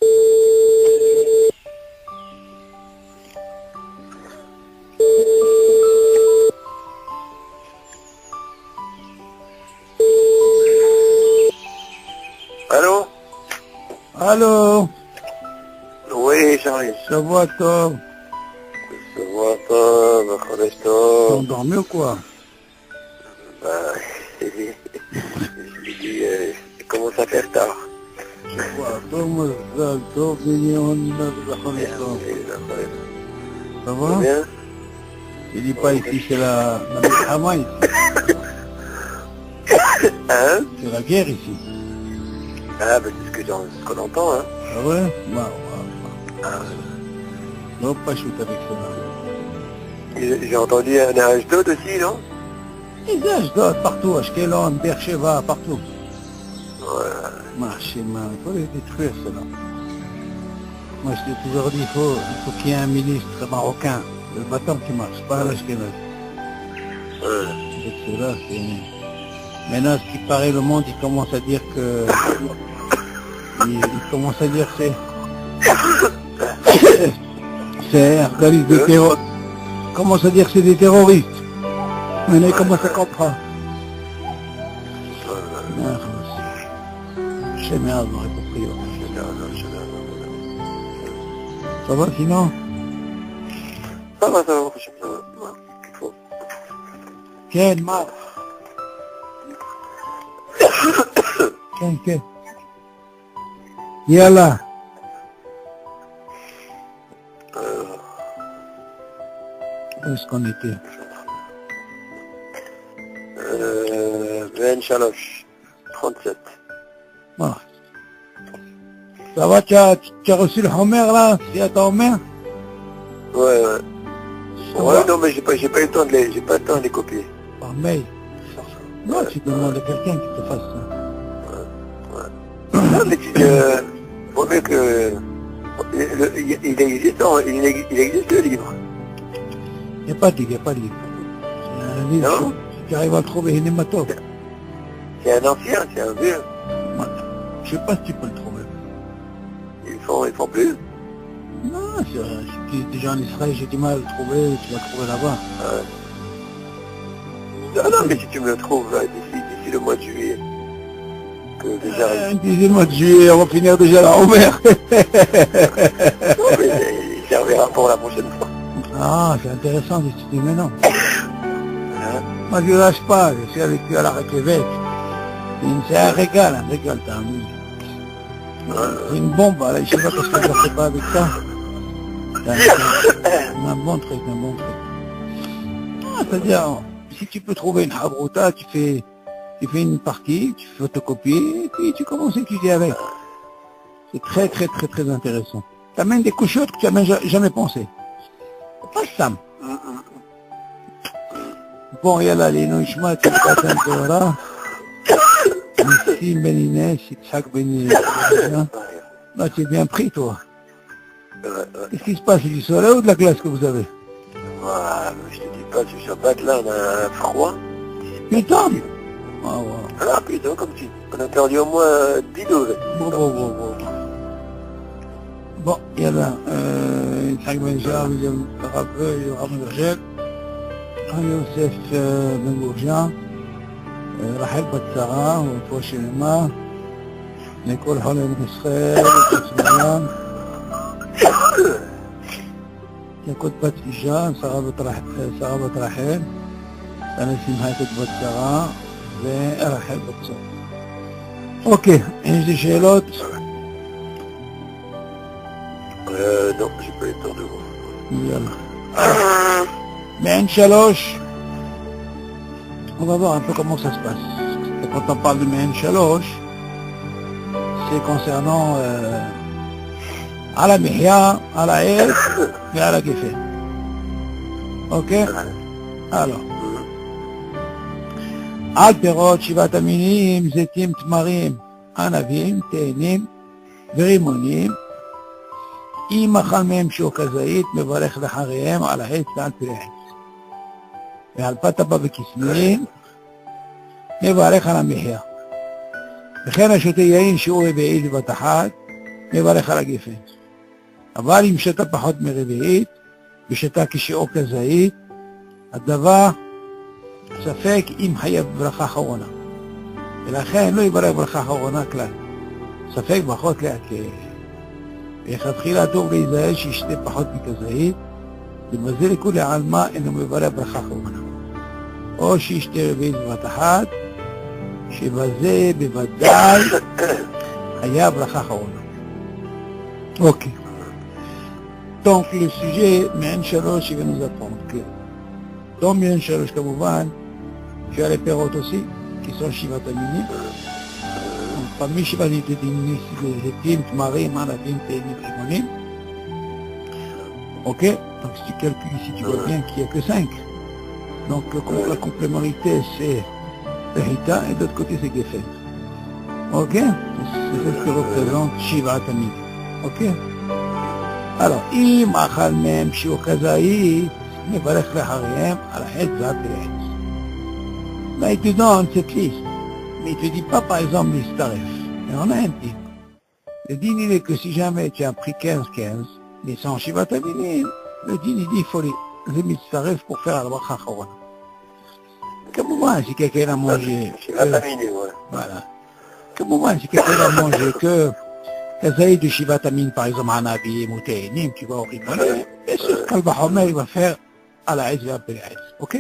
Allô? Allô? Oui, Charlie. Ça va, toi? Ça va pas, ma T'es Ernesto? endormi ou quoi? Bah, je dis, commence à faire tard. Thomas, toi, ça Tout va? bien? Il dit pas ici, c'est la Milhama ici. Hein? C'est la guerre ici. Ah, bah, c'est ce qu'on entend, hein. Ah ouais? Bah, non, pas shoot avec ça. J'ai entendu un âge d'autre aussi, non? Les âges d'autres, partout, Ashkelon, Beersheba, partout. Voilà. Il faut les détruire, cela. Moi, je t'ai toujours dit, il faut qu'il y ait un ministre marocain. C'est le bâton qui marche, pas l'Ashkelon. C'est cela, c'est... Maintenant, ce qui paraît, le monde, il commence à dire que... Il commence à dire que c'est un organisme de terroristes. Il commence à dire que c'est des terroristes. Maintenant, il commence à comprendre. Jamais avant, il faut prier. Ça va sinon? Ça va, franchement, ça va. Il faut. Quel mal? Quel? Yallah. Où est-ce qu'on était? Ben Chaloche, 37. Bon. Ça va, tu as reçu le Homer là? C'est à ton Homer? Ouais. Ça Ouais, va? non, mais j'ai pas eu le temps de les copier. Par mail. Non, tu demandes à quelqu'un qui te fasse ça. Non, mais vaut mieux que... Il existe le livre. Il n'y a pas de livre, C'est un livre, Non. si tu arrives à le trouver, il est matos. C'est un ancien, c'est un vieux. Je sais pas si tu peux le trouver. Ils font plus. Non, si tu es déjà en Israël, j'ai du mal à le trouver, tu vas le trouver là-bas. Non, mais si tu me le trouves d'ici le mois de juillet, que déjà... Disais le mois de juillet, on va finir déjà la Homer. Non, mais il servira pour la prochaine fois. Ah, c'est intéressant d'étudier maintenant. Moi, je ne lâche pas, je suis avec lui à la Reykjavik. C'est un régal, t'as vu. C'est une bombe, là, je sais pas parce que je ne fais pas avec ça. C'est un bon truc. Ah, c'est-à-dire, si tu peux trouver une habrouta, tu fais une partie, tu photocopies, et puis tu commences à étudier avec. C'est très intéressant. Tu amènes des couchottes que tu n'as jamais pensé. Pas Sam. Bon, il y a là les Noishma, tu t'attends de là. Ici, Ben Inès, Yitzhak Ben Inès. Là, tu es bien pris, toi. Qu'est-ce qui se passe? C'est du soleil ou de la glace que vous avez? Je te dis pas, ce Shabbat là, on a un froid. Putain! Ah, ouais. Ah putain, comme tu... On a perdu au moins 10 degrés. Bon, il y a là, Yitzhak Ben Jar, Yoram Bergel, Yosef Ben Gourjan, רחל בת שרה, ורפואה שלמה, לכל חולי ישראל, וצבאם, יקות בת אישה, שרה בת רחל, אני שמחה יקות בת שרה, ורחל בת שרה. אוקיי, יש לי שאלות? Non, j'ai pas eu le temps de voir. יאללה. מעין 3, on va voir un peu comment ça se passe. Et quand on parle de Mehen Shalosh, c'est concernant à la Mihya, à la Eid et à la Geffen. Ok? Alors. על פירות 7 המינים, זיתים, תמרים, ענבים, תאנים ורימונים. אם אכל מהם שוק הזית, מברך לחריהם על העץ ועל פרי העץ. ועל פת הבא וכסמין, מברך על המחיה. וכן השותה יין שהוא בעיד בת אחת, מברך על הגפן. אבל אם שתה פחות מרביעית, ושתה כשיעור כזית, הדבר ספק אם חייב ברכה אחרונה. ולכן לא יברך ברכה אחרונה כלל. ספק ברכות להקל. ולכתחילה טוב להיזהר שישתה פחות מכזית, למזל לכולי עלמא אינו מברך ברכה אחרונה. או שישתה רביעית בבת אחת, שבזה בוודאי היה ברכה אחרונה. אוקיי. Donc le sujet מעין שלוש va nous apprendre que dans מעין שלוש כמובן, tu as les pérotes aussi, qui sont שיבתמינים. parmi שיבתמינים, תים, תמרים, ענבים, תאנים, רימונים. Ok, donc si tu calcules ici, tu vois bien qu'il n'y a que 5. Donc la complémentarité c'est Hita et de l'autre côté c'est Geffen. Ok, c'est ce qui représente שיבתמינים. Ok. Alors, אם אכל מהם שיעור כזית, נברך לאחריהם על החטא והפרץ. Là, il te donne cette liste, mais il ne te dit pas, par exemple, l'istaref. Mais on a un type. Le din, il est que si jamais tu as pris 15-15, mais sans shivataminim, le din, il dit, il faut les mistaref pour faire la bracha chorona. Kemouman, si quelqu'un a mangé... shivataminim, ouais. Voilà. Kemouman, si quelqu'un a mangé que... كزايد وشيفاتامين par exemple عنابي متينين tu vois au rimonet bien sûr qu'Alba Homer il va faire à la Aïs et à la ok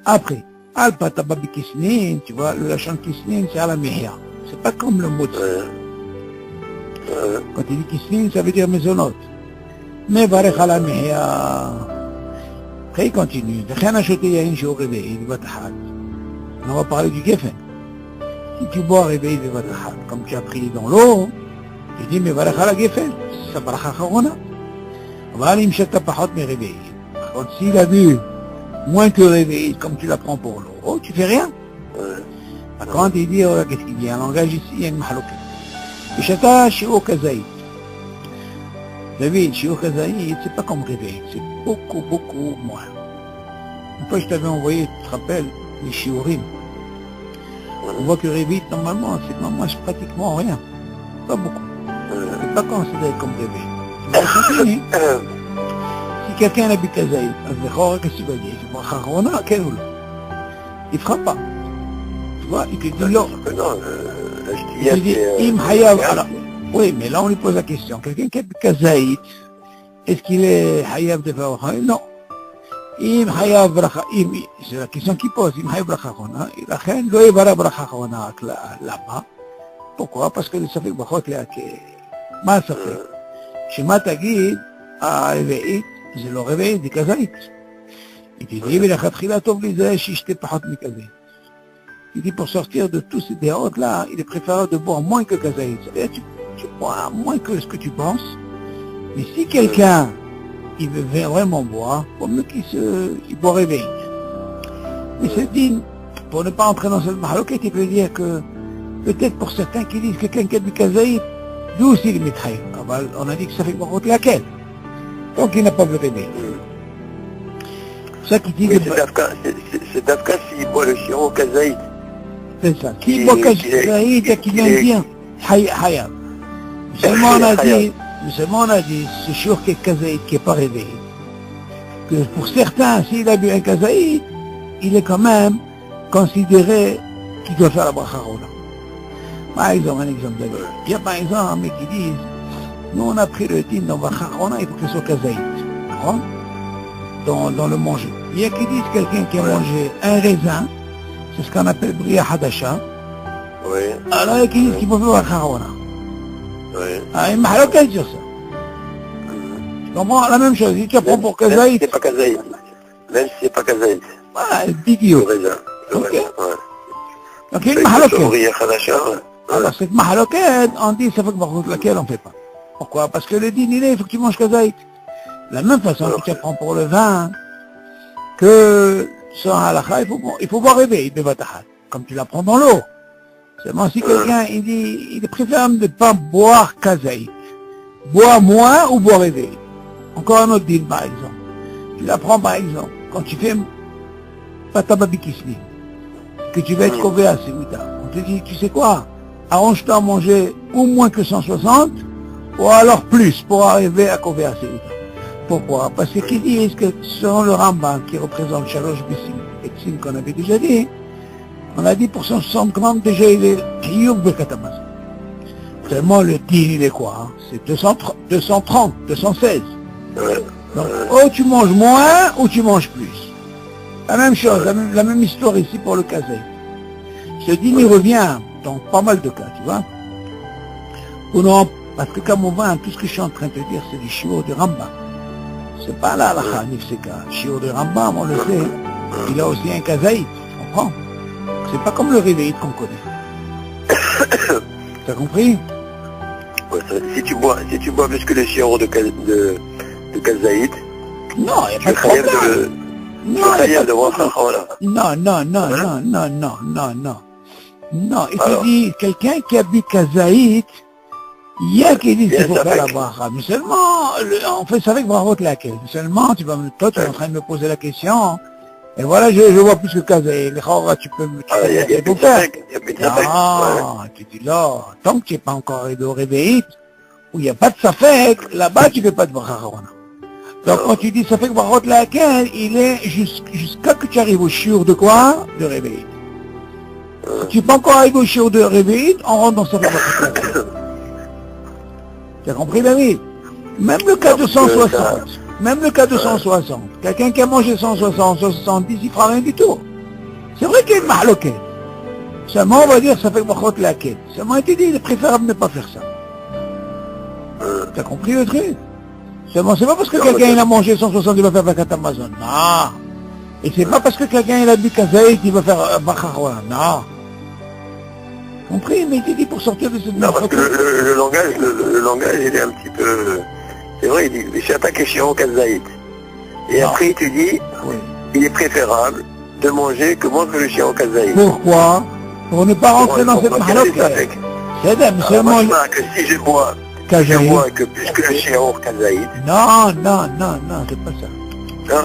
après Alba Tababi Kisnin tu vois le lachon Kisnin c'est à la Mihya c'est pas comme le mot quand il dit Kisnin ça veut dire maisonnot mais Varech à la Mihya après il continue rien acheté il y a une jour réveillé il va t'ahad on va parler du Geffen. Si tu bois réveillé de Vatachat, comme tu as pris dans l'eau, tu dis, mais Varech à la Geffen, c'est sa bracha chorona. Voilà, il me pas mais réveillé. Par contre, s'il a bu moins que réveillé, comme tu la prends pour l'eau, oh, tu fais rien. Par contre, il dit, oh, qu'est-ce qu'il dit? Un langage ici, il y a une mahaloké. Et chata, shi'o kazaït. David, shi'o kazaït, c'est pas comme réveillé, c'est beaucoup, beaucoup moins. Une fois, je t'avais envoyé, tu te rappelles, les shi'orim. On voit que réveil, normalement, c'est mange pratiquement rien. Pas beaucoup. C'est pas considéré comme réveil. Si quelqu'un a bu kazaït, qu'est-ce qu'il va dire? Il ne fera pas. Tu vois, il te dit non. Il te dit, im hayav. Alors, oui, mais là on lui pose la question. Quelqu'un qui a bu kazaït, est-ce qu'il est hayav de faire? Non. אם חייב ברכה, c'est la question qui pose, אם חייב ברכה אחרונה, לכן לא יברא ברכה אחרונה, למה? pourquoi? parce que זה ספק ברכות להקל. מה הספק? שמה תגיד, הרביעית, זה לא רביעית, זה כזית. היא תדעי ולכתחילה טוב לי זה שישתה פחות מכזית. היא dit pour sortir de tous ces dehors là, il est préférable de boire moins que כזית. c'est-à-dire tu bois moins que ce que tu penses, mais si quelqu'un il veut vraiment boire, pour mieux qu'il boit réveillé. Mais c'est dit, pour ne pas entrer dans cette mahaloquette, il peut dire que, peut-être pour certains qui disent que quelqu'un du kazaïd, lui aussi il est mithaïf. On a dit que ça fait barotte laquelle. Donc il n'a pas le réveil. C'est ça qui dit que... C'est d'Afka s'il boit le shiro kazaïd. C'est ça. Qui boit kazaïd, et qui vient dire, hayab. Seulement on a dit, ce shur qui est kazaïd, qui n'est pas réveillé, que pour certains, s'il a bu un kazaïd, il est quand même considéré qu'il doit faire la bracha chorona. Par exemple, un exemple d'ailleurs. Il y a par exemple, mais qui disent, nous on a pris le din dans bracha chorona, il faut que ce soit kazaïd. Dans le manger. Il y a qui disent quelqu'un qui a mangé un raisin, c'est ce qu'on appelle bria hadasha. Oui. Alors il y a qui disent qu'il faut faire la bracha chorona. Oui. Ah, il m'a halloqué sur ça. Tu comprends la même chose, si tu apprends pour kazaïd. C'est pas kazaïd. Même si c'est pas kazaïd. Ah, d'idiot. Ok. Donc il m'a halloqué. Alors cette mahaloquette, on dit ça fait que laquelle on ne fait pas. Pourquoi? Parce que le din il est, il faut que tu manges kazaïd. De la même façon que tu apprends pour le vin, que sans halakha, il faut boire réveil, comme tu l'apprends dans l'eau. Seulement si quelqu'un il dit, il est préférable de ne pas boire kazaïd. Boire moins ou boire réveil. Encore un autre deal par exemple. Tu l'apprends par exemple, quand tu fais que tu vas être couvert à Séouda. On te dit, tu sais quoi, arrange-toi à manger ou moins que 160, ou alors plus, pour arriver à couvrir assez vite. Pourquoi? Parce qu'ils disent que selon le Rambam, qui représente Shalosh Betsim, qu'on avait déjà dit, on a dit pour 160 grammes, déjà il est Hiyub Birkat Hamazon. Seulement le din, il est quoi, hein? C'est 230, 216. Donc, ou tu manges moins, ou tu manges plus. La même chose, la même histoire ici pour le kazaït. Ce din, il revient dans pas mal de cas, tu vois. Parce que comme on voit, tout ce que je suis en train de te dire, c'est du shiur du Rambam. C'est pas la halakha, nifseka. Shiur du Rambam, on le sait, il a aussi un kazaït, tu comprends? C'est pas comme le réveil qu'on connaît. T'as compris? Ouais, si tu bois plus que le shiur de kazaït, non, il n'y a pas de problème. Non, non, il te dit, quelqu'un qui a bu kazaït, il y a qui dit qu'il faut faire la bracha. Mais seulement, on fait ça avec brachot laquelle. Seulement, toi, tu es en train de me poser la question. Et voilà, je vois plus que kazaït. Tu peux me faire. Non, tu dis là, tant que tu n'es pas encore arrivé au réveil, où il n'y a pas de safek, là-bas, tu ne fais pas de bracha. Donc quand tu dis safek brachot laquelle, il est jusqu'à que tu arrives au shiur de quoi? De réveil. Tu n'es pas encore arrivé au shiur de réveil, on rentre dans safek brachot laquelle. Tu as compris, David? Même le cas de 160, quelqu'un qui a mangé 160, 170, il ne fera rien du tout. C'est vrai qu'il y a une mahloquette. Seulement, on va dire, ça fait brachot laquelle. Seulement, il te dit, il est préférable de ne pas faire ça. Tu as compris le truc? Seulement, c'est pas parce que quelqu'un il a mangé 160, il va faire Birkat Hamazon. Non. Et c'est pas parce que quelqu'un il a bu kazaït, il va faire Bachachwa. Non. Compris? Mais il te dit pour sortir de ce... Non, parce que le langage, il est un petit peu... C'est vrai, il dit, je suis attaqué chez kazaït. Et après, tu dis, il est préférable de manger que moins que le chien kazaït. Pourquoi? Pour ne pas rentrer dans cette mahloquette. C'est seulement... que si je bois... que plus que le chien kazaït. Non, c'est pas ça. Non?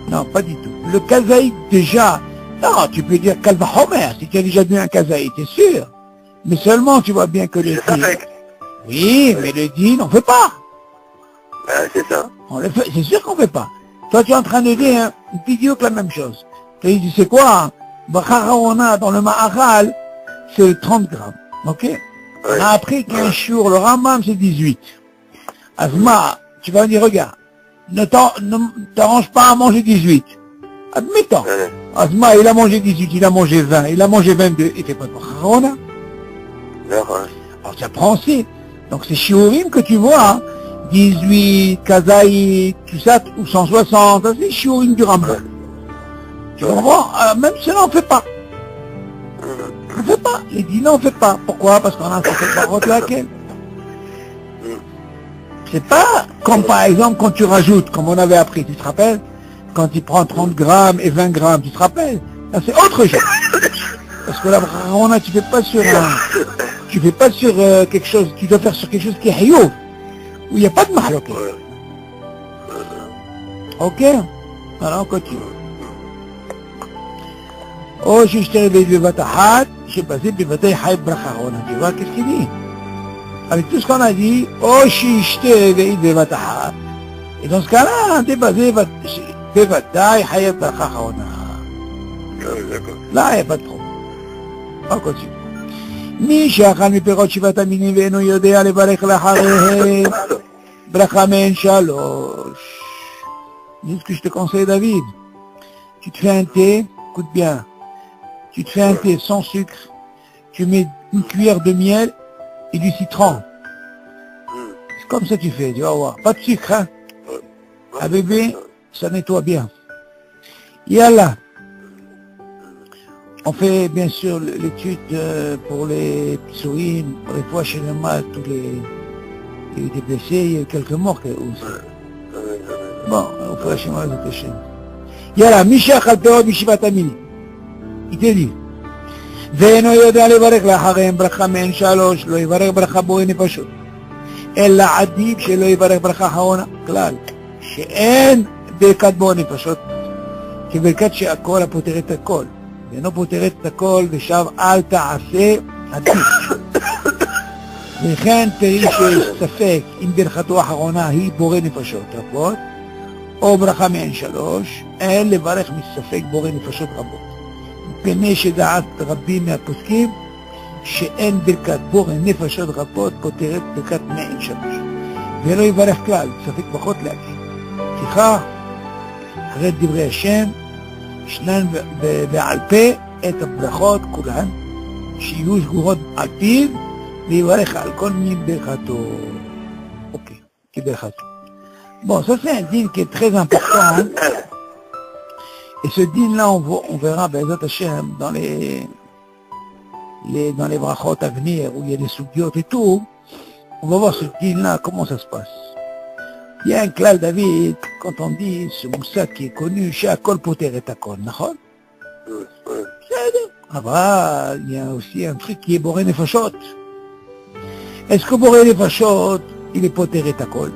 Non, pas du tout. Le kazaït, déjà... Non, tu peux dire Kalva Homer, si tu as déjà bu un kazaït, c'est sûr. Mais seulement, tu vois bien que le din... Oui, mais le din, on ne fait pas. C'est ça. C'est sûr qu'on ne fait pas. Toi, tu es en train de dire une vidéo que la même chose. Tu dis, c'est quoi? Bacharaona, dans le Maharal, c'est 30 grammes. Ok? On a appris qu'un shiur, le Rambam, c'est 18. Asma, tu vas me dire, regarde, ne t'arrange pas à manger 18. Admettons. Asma, il a mangé 18, il a mangé 20, il a mangé 22, il fait pas de Bacharaona. Alors, ça prend aussi. Donc, c'est shiurim que tu vois, hein. 18, kazaït, tout ça, ou 160, c'est shiurim du Rambam. Tu comprends? Même cela, on ne fait pas. On ne fait pas. Les dîners, on ne fait pas. Pourquoi? Parce qu'on a fait par laquelle. C'est pas comme par exemple quand tu rajoutes, comme on avait appris, tu te rappelles? Quand tu prends 30 grammes et 20 grammes, tu te rappelles? Là, c'est autre chose. Parce que là, tu fais pas sur tu fais pas sur quelque chose, tu dois faire sur quelque chose qui est hayouf, où il n'y a pas de mahloquet. Ok? Alors on continue. Oh, je suis arrivé de Batahat, j'ai passé de Batahat Brachahona. Tu vois qu'est-ce qu'il dit? Avec tout ce qu'on a dit, oh, je suis arrivé de Batahat. Et dans ce cas-là, t'es basé de Batahat Brachahona. Là, il n'y a pas de problème. On continue. מי שאכל מפירות שבעת המינים ואינו יודע לברך לאחריהם, ברכה מעין שלוש. Dis ce que je te conseille, David. Tu te fais un thé, écoute bien. Tu te fais un thé sans sucre, tu mets une cuillère de miel et du citron. C'est comme ça que tu fais, tu vas voir. Pas de sucre, hein. Un bébé, ça nettoie bien. Yallah. On fait bien sûr l'étude pour les psourim, pour les fois chez le mal, tous les... Il y a eu des blessés, il y a eu quelques morts aussi. Bon, on fait la schéma de péché. Yallah, Mishach al-Peot Bishivat Amini. Il te dit, ואינו יודע לברך לאחריהם ברכה מעין שלוש, לא יברך ברכה בואי נפשות. אלא עדיף שלא יברך ברכה אחרונה, כלל, שאין ברכת בואי נפשות, כברכת שהכל הפותר את הכל. ואינו פותר את הכל, ושב אל תעשה עדיף. וכן תראי שיש ספק אם ברכתו האחרונה היא בורא נפשות רבות, או ברכה מעין שלוש, אין לברך מספק בורא נפשות רבות. מפני שדעת רבים מהפוסקים, שאין ברכת בורא נפשות רבות פותרת ברכת מעין שלוש. ולא יברך כלל, ספק פחות להגיד. לפיכך, אחרי דברי השם, ישנן בעל פה את הברכות כולן, שיהיו שגורות על פיו, ויברך על כל מין ברכתו. Ok, כברכתו. Bon, ça c'est un dîne qui est très important. Et ce dîne-là, on verra, Bezat Hashem, dans les brachot à venir, où il y a des soubiotes et tout, on va voir ce dîne-là, comment ça se passe. Il y a un klal David, quand on dit ce moussad qui est connu, chez Akol Poter et Akol, d'accord? Ah, il y a aussi un truc qui est Boré Nefashot. Est-ce que Boré Nefashot, il est Poter et Akol?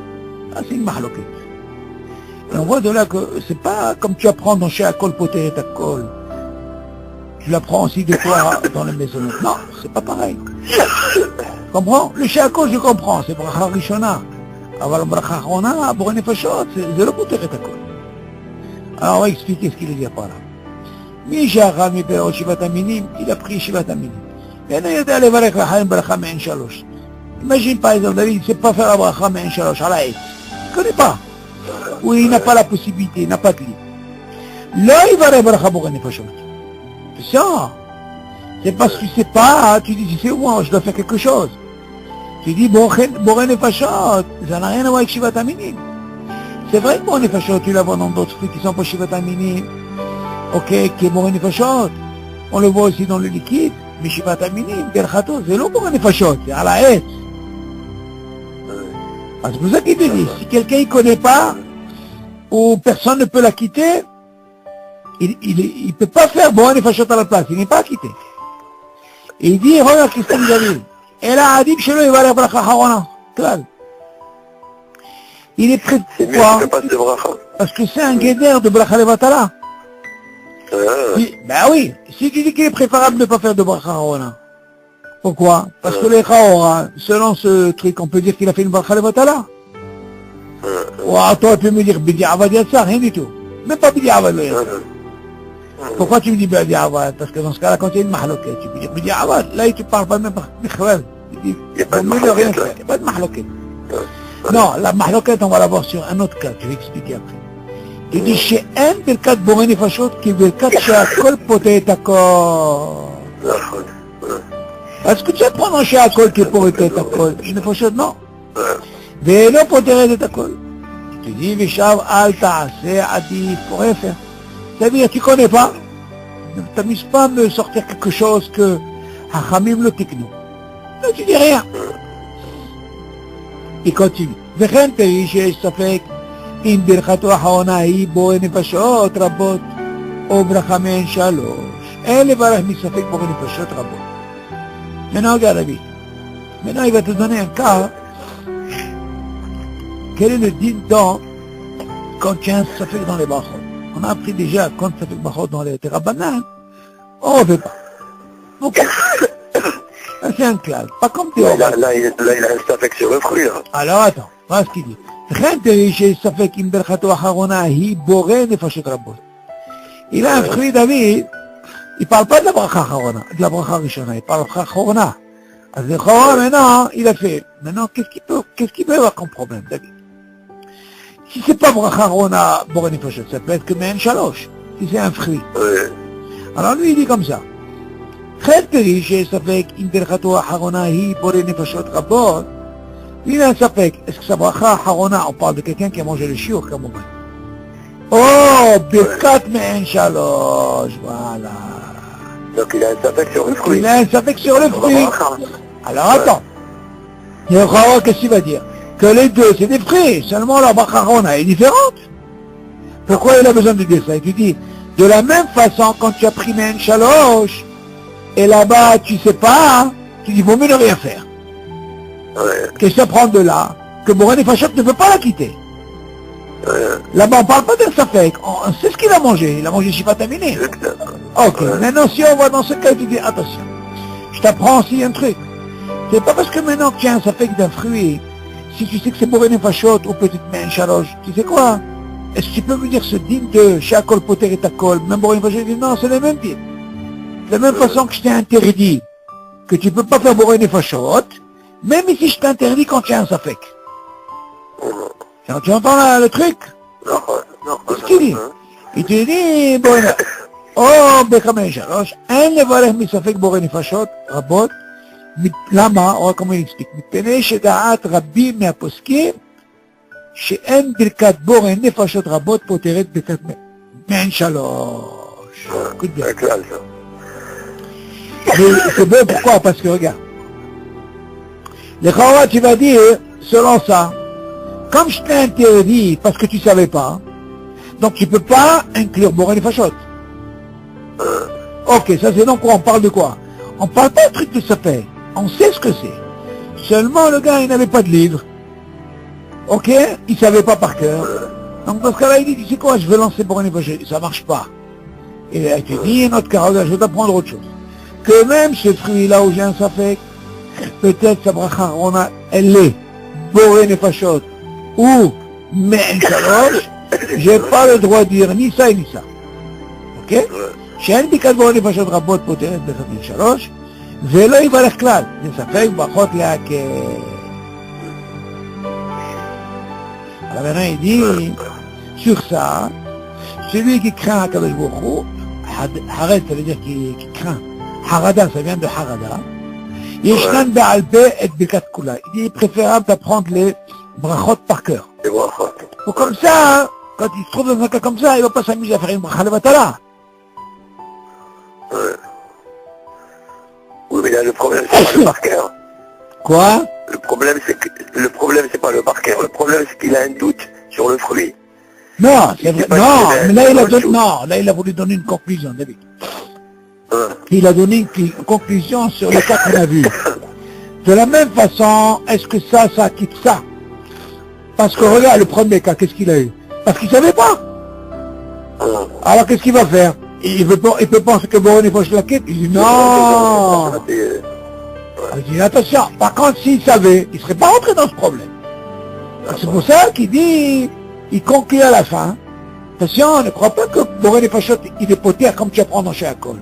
Ah, c'est une mahloket. Et on voit de là que c'est pas comme tu apprends dans chez Akol Poter et Akol. Tu l'apprends aussi de toi dans les maisons. Non, c'est pas pareil. Comprends? Le chez Akol, je comprends, c'est Bracha Rishona. אבל ברכה האחרונה, בורא נפשות, זה לא פותר את הכל. Alors on va expliquer ce qu'il veut dire par là. מי שאכל מפירות שבעת המינים, il a pris שבעת המינים. ואינו יודע לברך לחיים ברכה מעין שלוש. Imagine par exemple, David, il ne sait pas faire la bracha מעין שלוש, על העץ. Il ne connaît pas. Ou il n'a pas la possibilité, il n'a pas de lit. לא יברך ברכה בורא נפשות. C'est ça. C'est parce que tu ne sais pas, tu dis, tu sais moi, je dois faire quelque chose. Tu dis, Boré Nefashot, ça n'a rien à voir avec Shivat Aminim. C'est vrai que Boré Nefashot, tu la vois dans d'autres fruits qui sont pas Shivat Aminim. Ok, qui est Boré Nefashot. On le voit aussi dans le liquide, mais Shivat Aminim, Berchato, c'est le Boré Nefashot, c'est à la haie. C'est pour ça qu'il te dit, si quelqu'un ne connaît pas, ou personne ne peut la quitter, il ne peut pas faire Boré Nefashot à la place, il n'est pas quitté. Et il dit, regarde, qu'est-ce qu'il a dit? אלא עדיף שלא יברך ברכה אחרונה, כלל. Il est prêt pourquoi? Parce que c'est un guédère de bracha levatala. Ben oui, si tu dis qu'il est préférable de ne pas faire de bracha ahorona. Pourquoi? Parce que les chaora, selon ce truc, on peut dire qu'il a fait une bracha levatala. Ou toi, tu peux me dire Bidi Avad Yatsar, rien du tout. Même pas Bidi Avad le Yatsar. Pourquoi tu me dis Bidi Avad? Parce que dans ce cas-là, quand il y a une mahloquette, tu peux dire Bidi Avad. Là, tu ne parles pas même d'Ikhwal. Il n'y a pas de mahloquette. Il n'y a pas de mahloquette. Non, la mahloquette, on va la voir sur un autre cas. Je vais expliquer après. Il dit chez un Birkat Boré Nefashot qui est Birkat chez Akol Poter et Akol. Est-ce que tu apprends dans chez Akol qui est Poter et Akol? Nefashot, non. ולא פותרת את הכל. תדעי ושב אל תעשה עדיף pour rien faire. C'est-à-dire, tu connais pas, ne t'amuse pas de sortir quelque chose que Hachamim le tiknu. Non, tu dis rien. Il continue. וכן תראי שיש ספק אם ברכתו האחרונה היא בורא נפשות רבות או ברכה מעין שלוש. אין לברך מספק בורא נפשות רבות. Maintenant, regarde la vie. Maintenant, il va te donner un cas. Quel est le dîne dans quand tu as un safek dans les brachot? On a appris déjà quand safek brachot dans les terrabanan, on ne fait pas. Donc, c'est un clal, pas comme tu là, il a un safek sur le fruit. Là. Alors attends, voilà ce qu'il dit. Il a un fruit, David, il ne parle pas de la bracha harona, de la bracha rishona, il parle de la bracha harona. Alors, le chora, maintenant, il a fait. Maintenant, qu'est-ce qu'il peut y avoir comme problème, David? Si c'est pas bracha harona, boré nefashot, ça peut être que men shalosh, si c'est un fruit. Oui. Alors lui, il dit comme ça. חלקי שיש ספק אם ברכתו האחרונה היא בורא נפשות רבות, il a un ספק, est-ce que sa bracha האחרונה, on parle de quelqu'un qui a mangé le shiur, כמובן. Oh, ברכת מעין שלוש, voilà. Donc il a un safek sur le fruit. Il a un safek sur le fruit. Alors attends. Il y a un qu'est-ce qu'il va dire? Que les deux, c'est des fruits. Seulement la bracha harona est différente. Pourquoi il a besoin de dire ça? Et tu dis, de la même façon, quand tu as pris Mein Shalosh, et là-bas, tu sais pas, tu dis, vaut mieux ne rien faire. Ouais. Qu'est-ce que ça prend de là? Que Boré Nefashot ne peut pas la quitter. Là-bas, on ne parle pas d'un safek. On sait ce qu'il a mangé. Il a mangé Shivat Aminim. Ok. Maintenant, si on va dans ce cas, tu dis, attention. Je t'apprends aussi un truc. C'est pas parce que maintenant que tu as un safek d'un fruit, si tu sais que c'est Boré Nefashot ou peut-être Me'en Shalosh, tu sais quoi? Est-ce que tu peux me dire ce dîme de Shakol Poter et Takol, même Boré Nefashot, dit non, c'est le même dîme. De la même façon que je t'ai interdit que tu peux pas faire Boré Nefashot, même ici je t'interdis quand tu as un safek. Tu entends le truc? Non. Qu'est-ce qu'il dit? Il te dit, bon, oh, Bekhamei Shalosh, אין לברך מספק בורא נפשות רבות, למה, או כמו הוא explique, מפני שדעת רבים מהפוסקים, שאין ברכת בורא נפשות רבות פותרת ברכת מעין שלוש. C'est beau, pourquoi? Parce que regarde, לכאורה tu vas dire, selon ça, comme je t'ai interdit parce que tu savais pas, donc tu peux pas inclure Boré Nefashot. Ok, ça c'est donc quoi? On parle de quoi? On parle pas de truc de sapin. On sait ce que c'est. Seulement le gars il n'avait pas de livre. Ok, il savait pas par cœur. Donc dans ce cas-là il dit, tu sais quoi, je vais lancer Boré Nefashot. Ça marche pas. Et là, tu dis, notre carotte, je vais t'apprendre autre chose. Que même ce fruit-là où j'ai un safek, peut-être sa bracha, elle est Boré Nefashot ou Me'en Shalosh, j'ai pas le droit de dire ni ça ni ça. Ok? שאין ברכת בורא נפשות רבות פותרת ברכת מעין שלוש, ולא יברך כלל, זה ספק ברכות להקל. Alors il dit, sur ça, celui qui craint Akadosh Baruch Hu, Hared, ça veut dire qui craint, Harada, ça vient de Harada, ישנן בעל פה את ברכת כולה. Il dit préférable d'apprendre les brachot par cœur. Ou comme ça, quand il se trouve dans un cas comme ça, il ne va pas s'amuser à faire une bracha levatala. Oui, mais là, le problème, c'est pas le par cœur. Quoi? Le problème, c'est pas le par cœur. Le problème, c'est qu'il a un doute sur le fruit. Non, c'est vrai. Non, mais là, il a voulu donner une conclusion, David. Il a donné une conclusion sur les cas qu'on a vus. De la même façon, est-ce que ça quitte ça? Parce que regarde, le premier cas, qu'est-ce qu'il a eu? Parce qu'il savait pas. Alors qu'est-ce qu'il va faire? Il peut penser que Boré Nefashot la quitte. Il dit non. Il dit attention. Par contre, s'il savait, il ne serait pas rentré dans ce problème. C'est pour ça qu'il dit, il conclut à la fin. Attention, ne crois pas que Boré Nefashot, il est poté comme tu apprends dans chez Akol.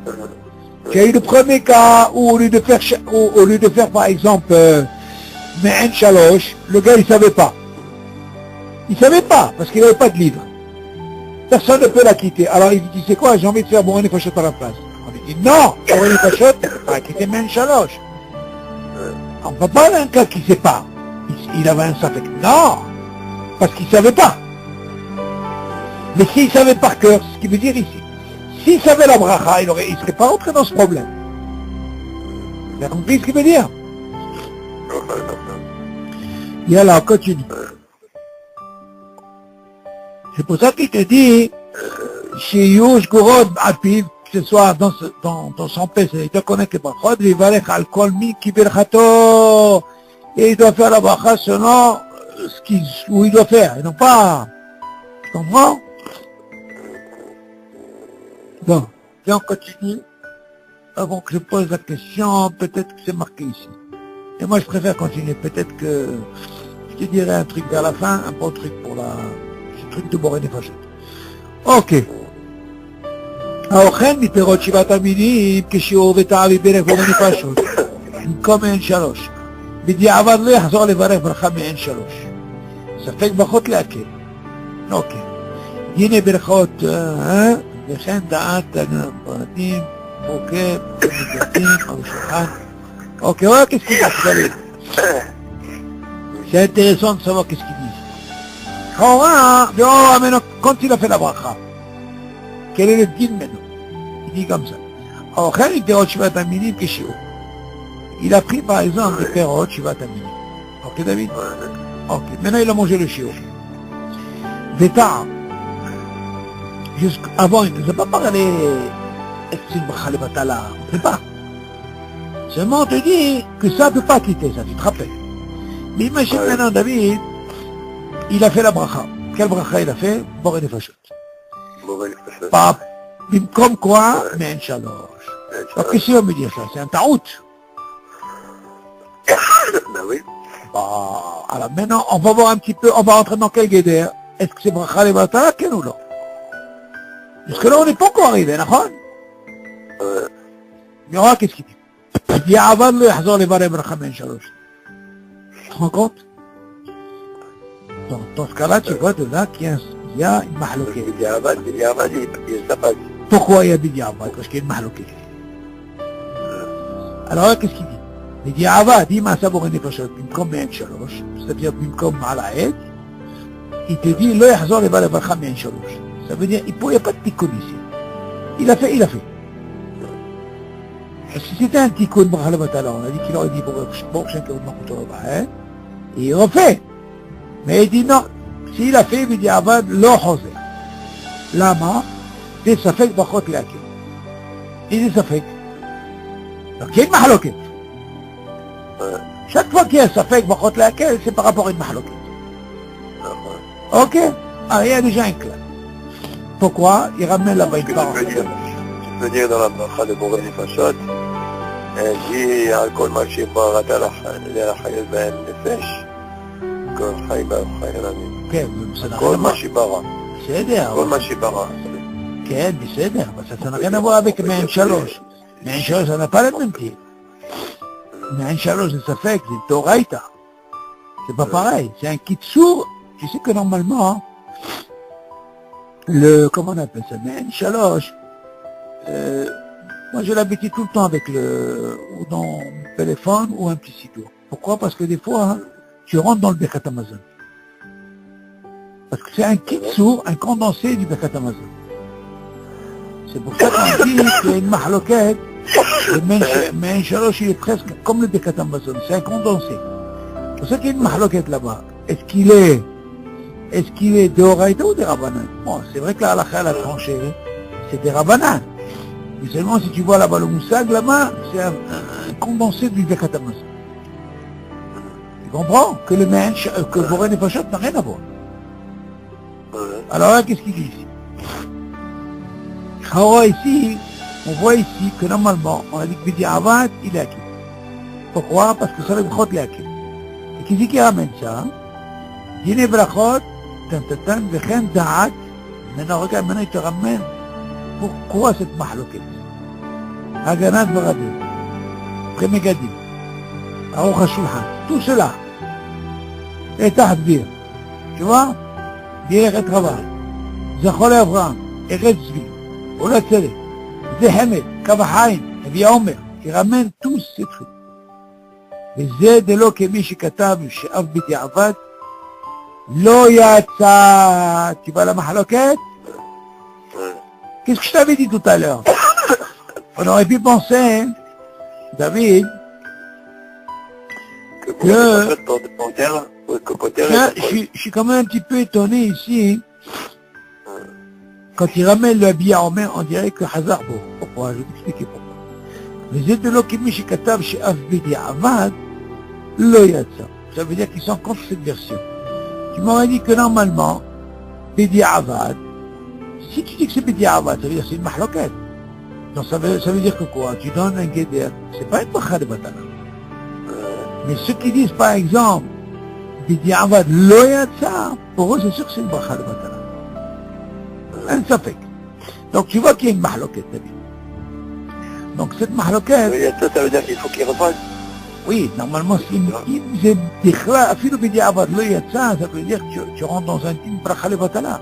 Tu as eu le premier cas où au lieu de faire par exemple Me'en Shalosh, le gars il savait pas. Il savait pas parce qu'il n'avait pas de livre. Personne ne peut la quitter. Alors il dit, c'est quoi, j'ai envie de faire Boré Nefashot à la place. On lui dit, non, Boré Nefashot, il a quitté Me'en Shalosh. On ne peut pas d'un cas qui ne sait pas. Il avait un safek. Non, parce qu'il ne savait pas. Mais s'il savait par cœur, c'est ce qu'il veut dire ici. S'il savait la bracha, il ne serait pas rentré dans ce problème. Vous avez compris ce qu'il veut dire? Et alors, continue. C'est pour ça qu'il te dit, chez Yush Gourod Apid, que ce soit dans son PC, il te connaît que Bachod, il va aller à Kolmi qui berchato, et il doit faire la bracha selon où il doit faire, et non pas. Tu comprends? Bon, et on continue. Avant que je pose la question, peut-être que c'est marqué ici. Et moi je préfère continuer, peut-être que je te dirai un truc vers la fin, un bon truc pour truc de Boré Nefashot. Ok. האוכל מפירות שבעת המינים כשיעור וטעם ברך בורא נפשות במקום מעין שלוש. בדיעבד לא יחזור לברך ברכה מעין שלוש. ספק ברכות להקל. אוקיי. הנה ברכות, וכן דעת הפרטים, מורכב, מדתים, המשוחן. אוקיי, רק qu'est-ce qu'il dit? C'est intéressant de savoir qu'est-ce qu'il dit. Maintenant, quand il a fait la bracha, quel est le din maintenant? Il dit comme ça. Il a pris par exemple des perrottes shivat aminim. Ok David? Ok. Maintenant il a mangé le shiur. D'état. Jusqu'avant, il ne nous a pas parlé est-ce que c'est une bracha levatala? On ne sait pas. Seulement on te dit que ça ne peut pas quitter ça, tu te rappelles. Mais imagine maintenant David, il a fait la bracha. Quelle bracha il a fait? Boré Nefashot. Pas, comme quoi, Me'en Shalosh. Alors qu'est-ce qu'il va me dire ça? C'est un taout. oui. Bah, alors maintenant, on va voir un petit peu, on va rentrer dans quel guédère. Est-ce que c'est bracha les batala, quel ou non? Parce que là, on n'est pas encore arrivé, d'accord? Mais qu'est-ce qu'il dit? Il dit, avant de yahzor les barres bracha men shalosh. Tu te rends compte? Donc, dans ce cas-là, tu vois de là qu'il y a une mahlouquette. Il s'appelle. Pourquoi il y a bidiavad? Parce qu'il y a une mahlouquette. Alors, qu'est-ce qu'il dit? Il dit, il m'a sabouré des pochettes, comme men shalosh, c'est-à-dire comme à la haie. Il te dit, le yahzor les barres bracha men shalosh. Ça veut dire, il n'y a pas de tikkun ici. Il a fait. Si c'était un tikkun, on a dit qu'il aurait dit, bon, chacun de mon et il refait. Mais il dit non. S'il a fait, il dit, avad, lo hosé. Lama, c'est safek bachot lakel. Il dit safek. Donc il y a une mahaloket. Chaque fois qu'il y a safek bachot lakel, c'est par rapport à une mahaloket. Ok? Ah, il y a déjà un clair. Pourquoi? Il ramène là-bas une parole. Tu peux dire dans la bracha de Boré Nefashot, dit al kol ma shebarat l'achayel ben nefesh, kol chay b'chayel amin. כן, בסדר. כל מה שברא. בסדר. כל מה שברא. כן, בסדר. ça n'a rien à voir avec מעין שלוש. מעין שלוש, ça n'a pas le même titre. מעין שלוש, זה ספק, זה תאורייתא. C'est pas pareil. C'est un kitsour. Tu sais que normalement, comment on appelle ça, מעין שלוש, moi j'ai l'habitude tout le temps avec ou dans mon téléphone ou un petit site. Pourquoi? Parce que des fois, tu rentres dans le Birkat Amazon. Parce que c'est un kitsour, un condensé du Birkat Amazon. C'est pour ça qu'on dit qu'il y a une mahloket, le Ma'in Shalosh, il est presque comme le Birkat Amazon, c'est un condensé. C'est pour ça qu'il y a une mahloket là-bas. Est-ce qu'il est de Horaïta ou des Rabbanan? Bon, c'est vrai que la halakha, elle a tranché, c'est des Rabbanan. Mais seulement si tu vois là-bas le moussag, là-bas, c'est un condensé du Birkat Amazon. Tu comprends que le que Boré Nefashot n'a rien à voir. Alors là, qu'est-ce qu'il dit ici? On voit ici que normalement, on a dit que Bidi Avad, il est acquis. Pourquoi? Parce que ça le brachot est acquis. Et qui dit qu'il ramène ça? Dîner brachot, v'chen da'at. Maintenant, regarde, maintenant il te ramène. Pourquoi cette mahloket? Haganat Baradim, Prémégadim, Aruch HaShulchan, tout cela est Tahadbir. Tu vois? Dire et travail. Zachol Avraham, Eretz Zvi, Ola Tzedek, Zehemet, Kavahaim, Evi Omer, il ramène tous ces trucs. וזה דלא כמי שכתב שאף בדיעבד לא יצא. Tu vois la mahloket? Qu'est-ce que je t'avais dit tout à l'heure? On aurait pu penser, David, que je suis quand même un petit peu étonné ici, quand il ramène le billet en main, on dirait que Hazar Bo. Pourquoi? Je vais t'expliquer pourquoi. Mais c'est de l'okimi chez Katab chez Afbidi Avad, le Yatsa. Ça veut dire qu'ils sont contre cette version. Tu m'aurais dit que normalement, Bidi Avad, si tu dis que c'est Bidi Avad, ça veut dire que c'est une mahloket. Donc ça veut dire que quoi? Tu donnes un guéder. C'est pas une bracha de batala. Mais ceux qui disent par exemple, Bidi Avad, lo Yatsa, pour eux c'est sûr que c'est une bracha de batala. Un safek. Donc tu vois qu'il y a une mahloket, David. Donc cette mahloket... Ça veut dire qu'il faut qu'il refasse. Oui, normalement, si c'est dikhla, afilo bidi avad lo yatsa, ça veut dire que tu rentres dans un team bracha le batala.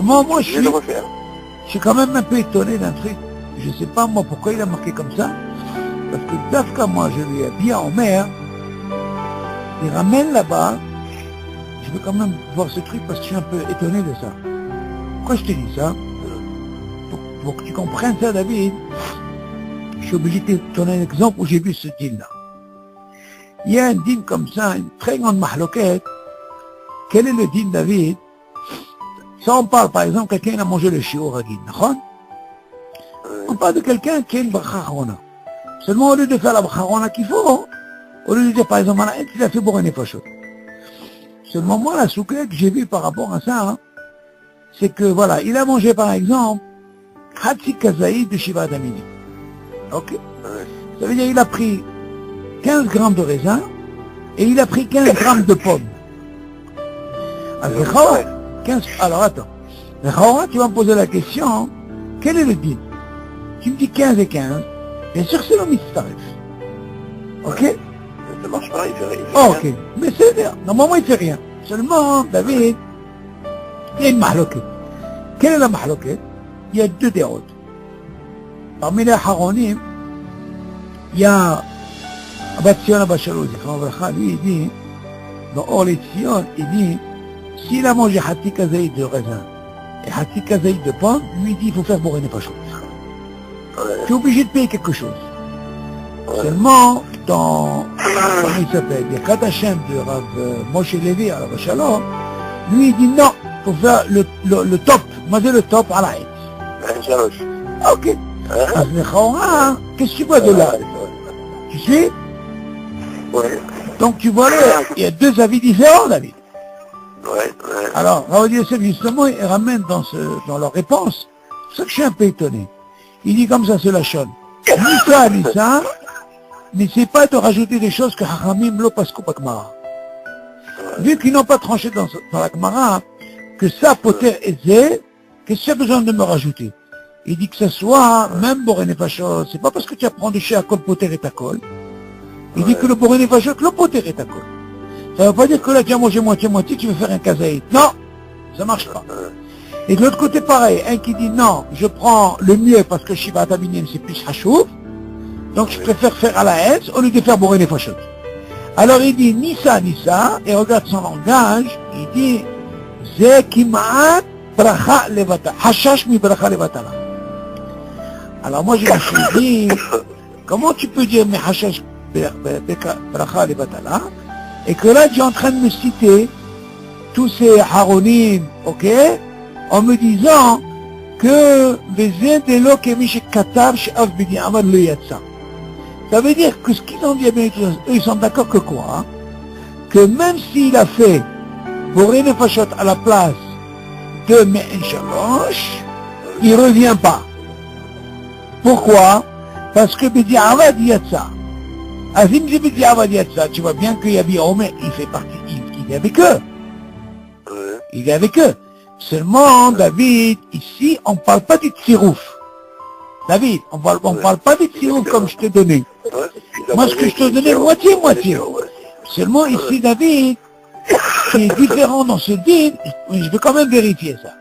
Moi, je suis quand même un peu étonné d'un truc. Je sais pas moi pourquoi il a marqué comme ça. Parce que d'Afka, moi, je lui ai bien en mer. Il ramène là-bas. Je veux quand même voir ce truc parce que je suis un peu étonné de ça. Pourquoi je te dis ça? Pour que tu comprennes ça, David, je suis obligé de te donner un exemple où j'ai vu ce dîne-là. Il y a un dîne comme ça, une très grande mahloket. Quel est le dîne, David? Ça, on parle, par exemple, quelqu'un a mangé le shiur ragin, d'accord? On parle de quelqu'un qui a une bracha harona. Seulement, au lieu de faire la bracha harona qu'il faut, au lieu de dire, par exemple, il a fait Boré Nefashot. Seulement, moi, la souklette que j'ai vue par rapport à ça, c'est que, voilà, il a mangé, par exemple, Hatsi Kazaïd de Shiva Damini. Ok. Ça veut dire qu'il a pris 15 grammes de raisin et il a pris 15 grammes de pommes. Alors attends. Tu vas me poser la question, quel est le deal? Tu me dis 15 et 15, bien sûr c'est le mitzaref. Ok? Ça marche pas, il fait rien. Oh, ok, mais c'est bien. Normalement il fait rien. Seulement, David, il y a une mahloquette. Quelle est la mahloquette? Il y a deux déroutes. Parmi les haronim, il y a Abat Sion Abba Shalom, lui il dit, dans Or Sion, il dit, s'il a mangé Hati Kazaïd de raisin et Hati Kazaïd de pomme, lui il dit, il faut faire bourrer Nefashot. Tu es obligé de payer quelque chose. Seulement, comment il s'appelle, il y a Khat Hashem de Rav Moshe Levi, Abba Shalom, lui il dit non, il faut faire le top, manger le top à la haine. Ok. Qu'est-ce que tu vois de là? Tu sais? Donc tu vois là, il y a deux avis différents, David. Alors, Rav Yosef, justement, il ramène dans leur réponse, c'est ça que je suis un peu étonné. Il dit comme ça, c'est la chonne. Ni ça, n'essaie pas de rajouter des choses que Hachamim lo paskou bakmara. Vu qu'ils n'ont pas tranché dans la Gemara, que ça, poter et zé, qu'est-ce qu'il y a besoin de me rajouter? Il dit que ce soit, même Boré Nefashot, c'est pas parce que tu apprends de chez Akol Poter et Takol. Il dit que le Boré Nefashot, le Poter et Takol. Ça veut pas dire que là, tu as mangé moitié-moitié, tu veux faire un kazaït. Non, ça marche pas. Et de l'autre côté, pareil, un qui dit non, je prends le mieux parce que Shiva Tabinim, c'est plus Hachouf, donc je préfère faire à la haine au lieu de faire Boré Nefashot. Alors il dit ni ça, et regarde son langage, il dit Zé Kimaat Bracha Levata, Hashash mi Bracha Levatala. Alors moi je me suis dit, comment tu peux dire mais Hashash Bracha Levatala, et que là tu es en train de me citer tous ces haronim, ok, en me disant que ça veut dire que ce qu'ils ont dit, eux ils sont d'accord que quoi, hein? Que même s'il a fait Boré Nefashot à la place de Me'en Shalosh, il ne revient pas. Pourquoi? Parce que Bidi Avad Yatsa. Azim Bidi Avad Yatsa, tu vois bien que Yabi Omer, il fait partie, il est avec eux. Il est avec eux. Seulement, David, ici, on ne parle pas du tsirouf. David, on parle pas du tsirouf comme je t'ai donné. Moi, ce que je te donnais, moitié. Seulement, ici, David, qui est différent dans ce din, je vais quand même vérifier ça.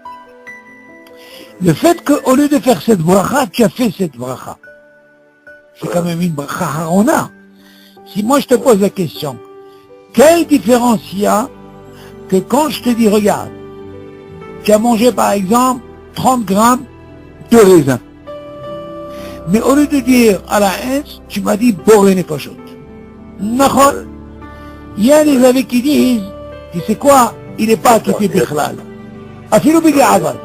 Le fait qu'au lieu de faire cette bracha, tu as fait cette bracha. C'est quand même une bracha harona. Si moi je te pose la question, quelle différence il y a que quand je te dis, regarde, tu as mangé par exemple 30 grammes de raisin. Mais au lieu de dire à la haine, tu m'as dit Boré Nefashot. Nachon. Il y a des avis qui disent, tu sais quoi, il n'est pas acquitté Bichlal. Afilou Bidi Avad.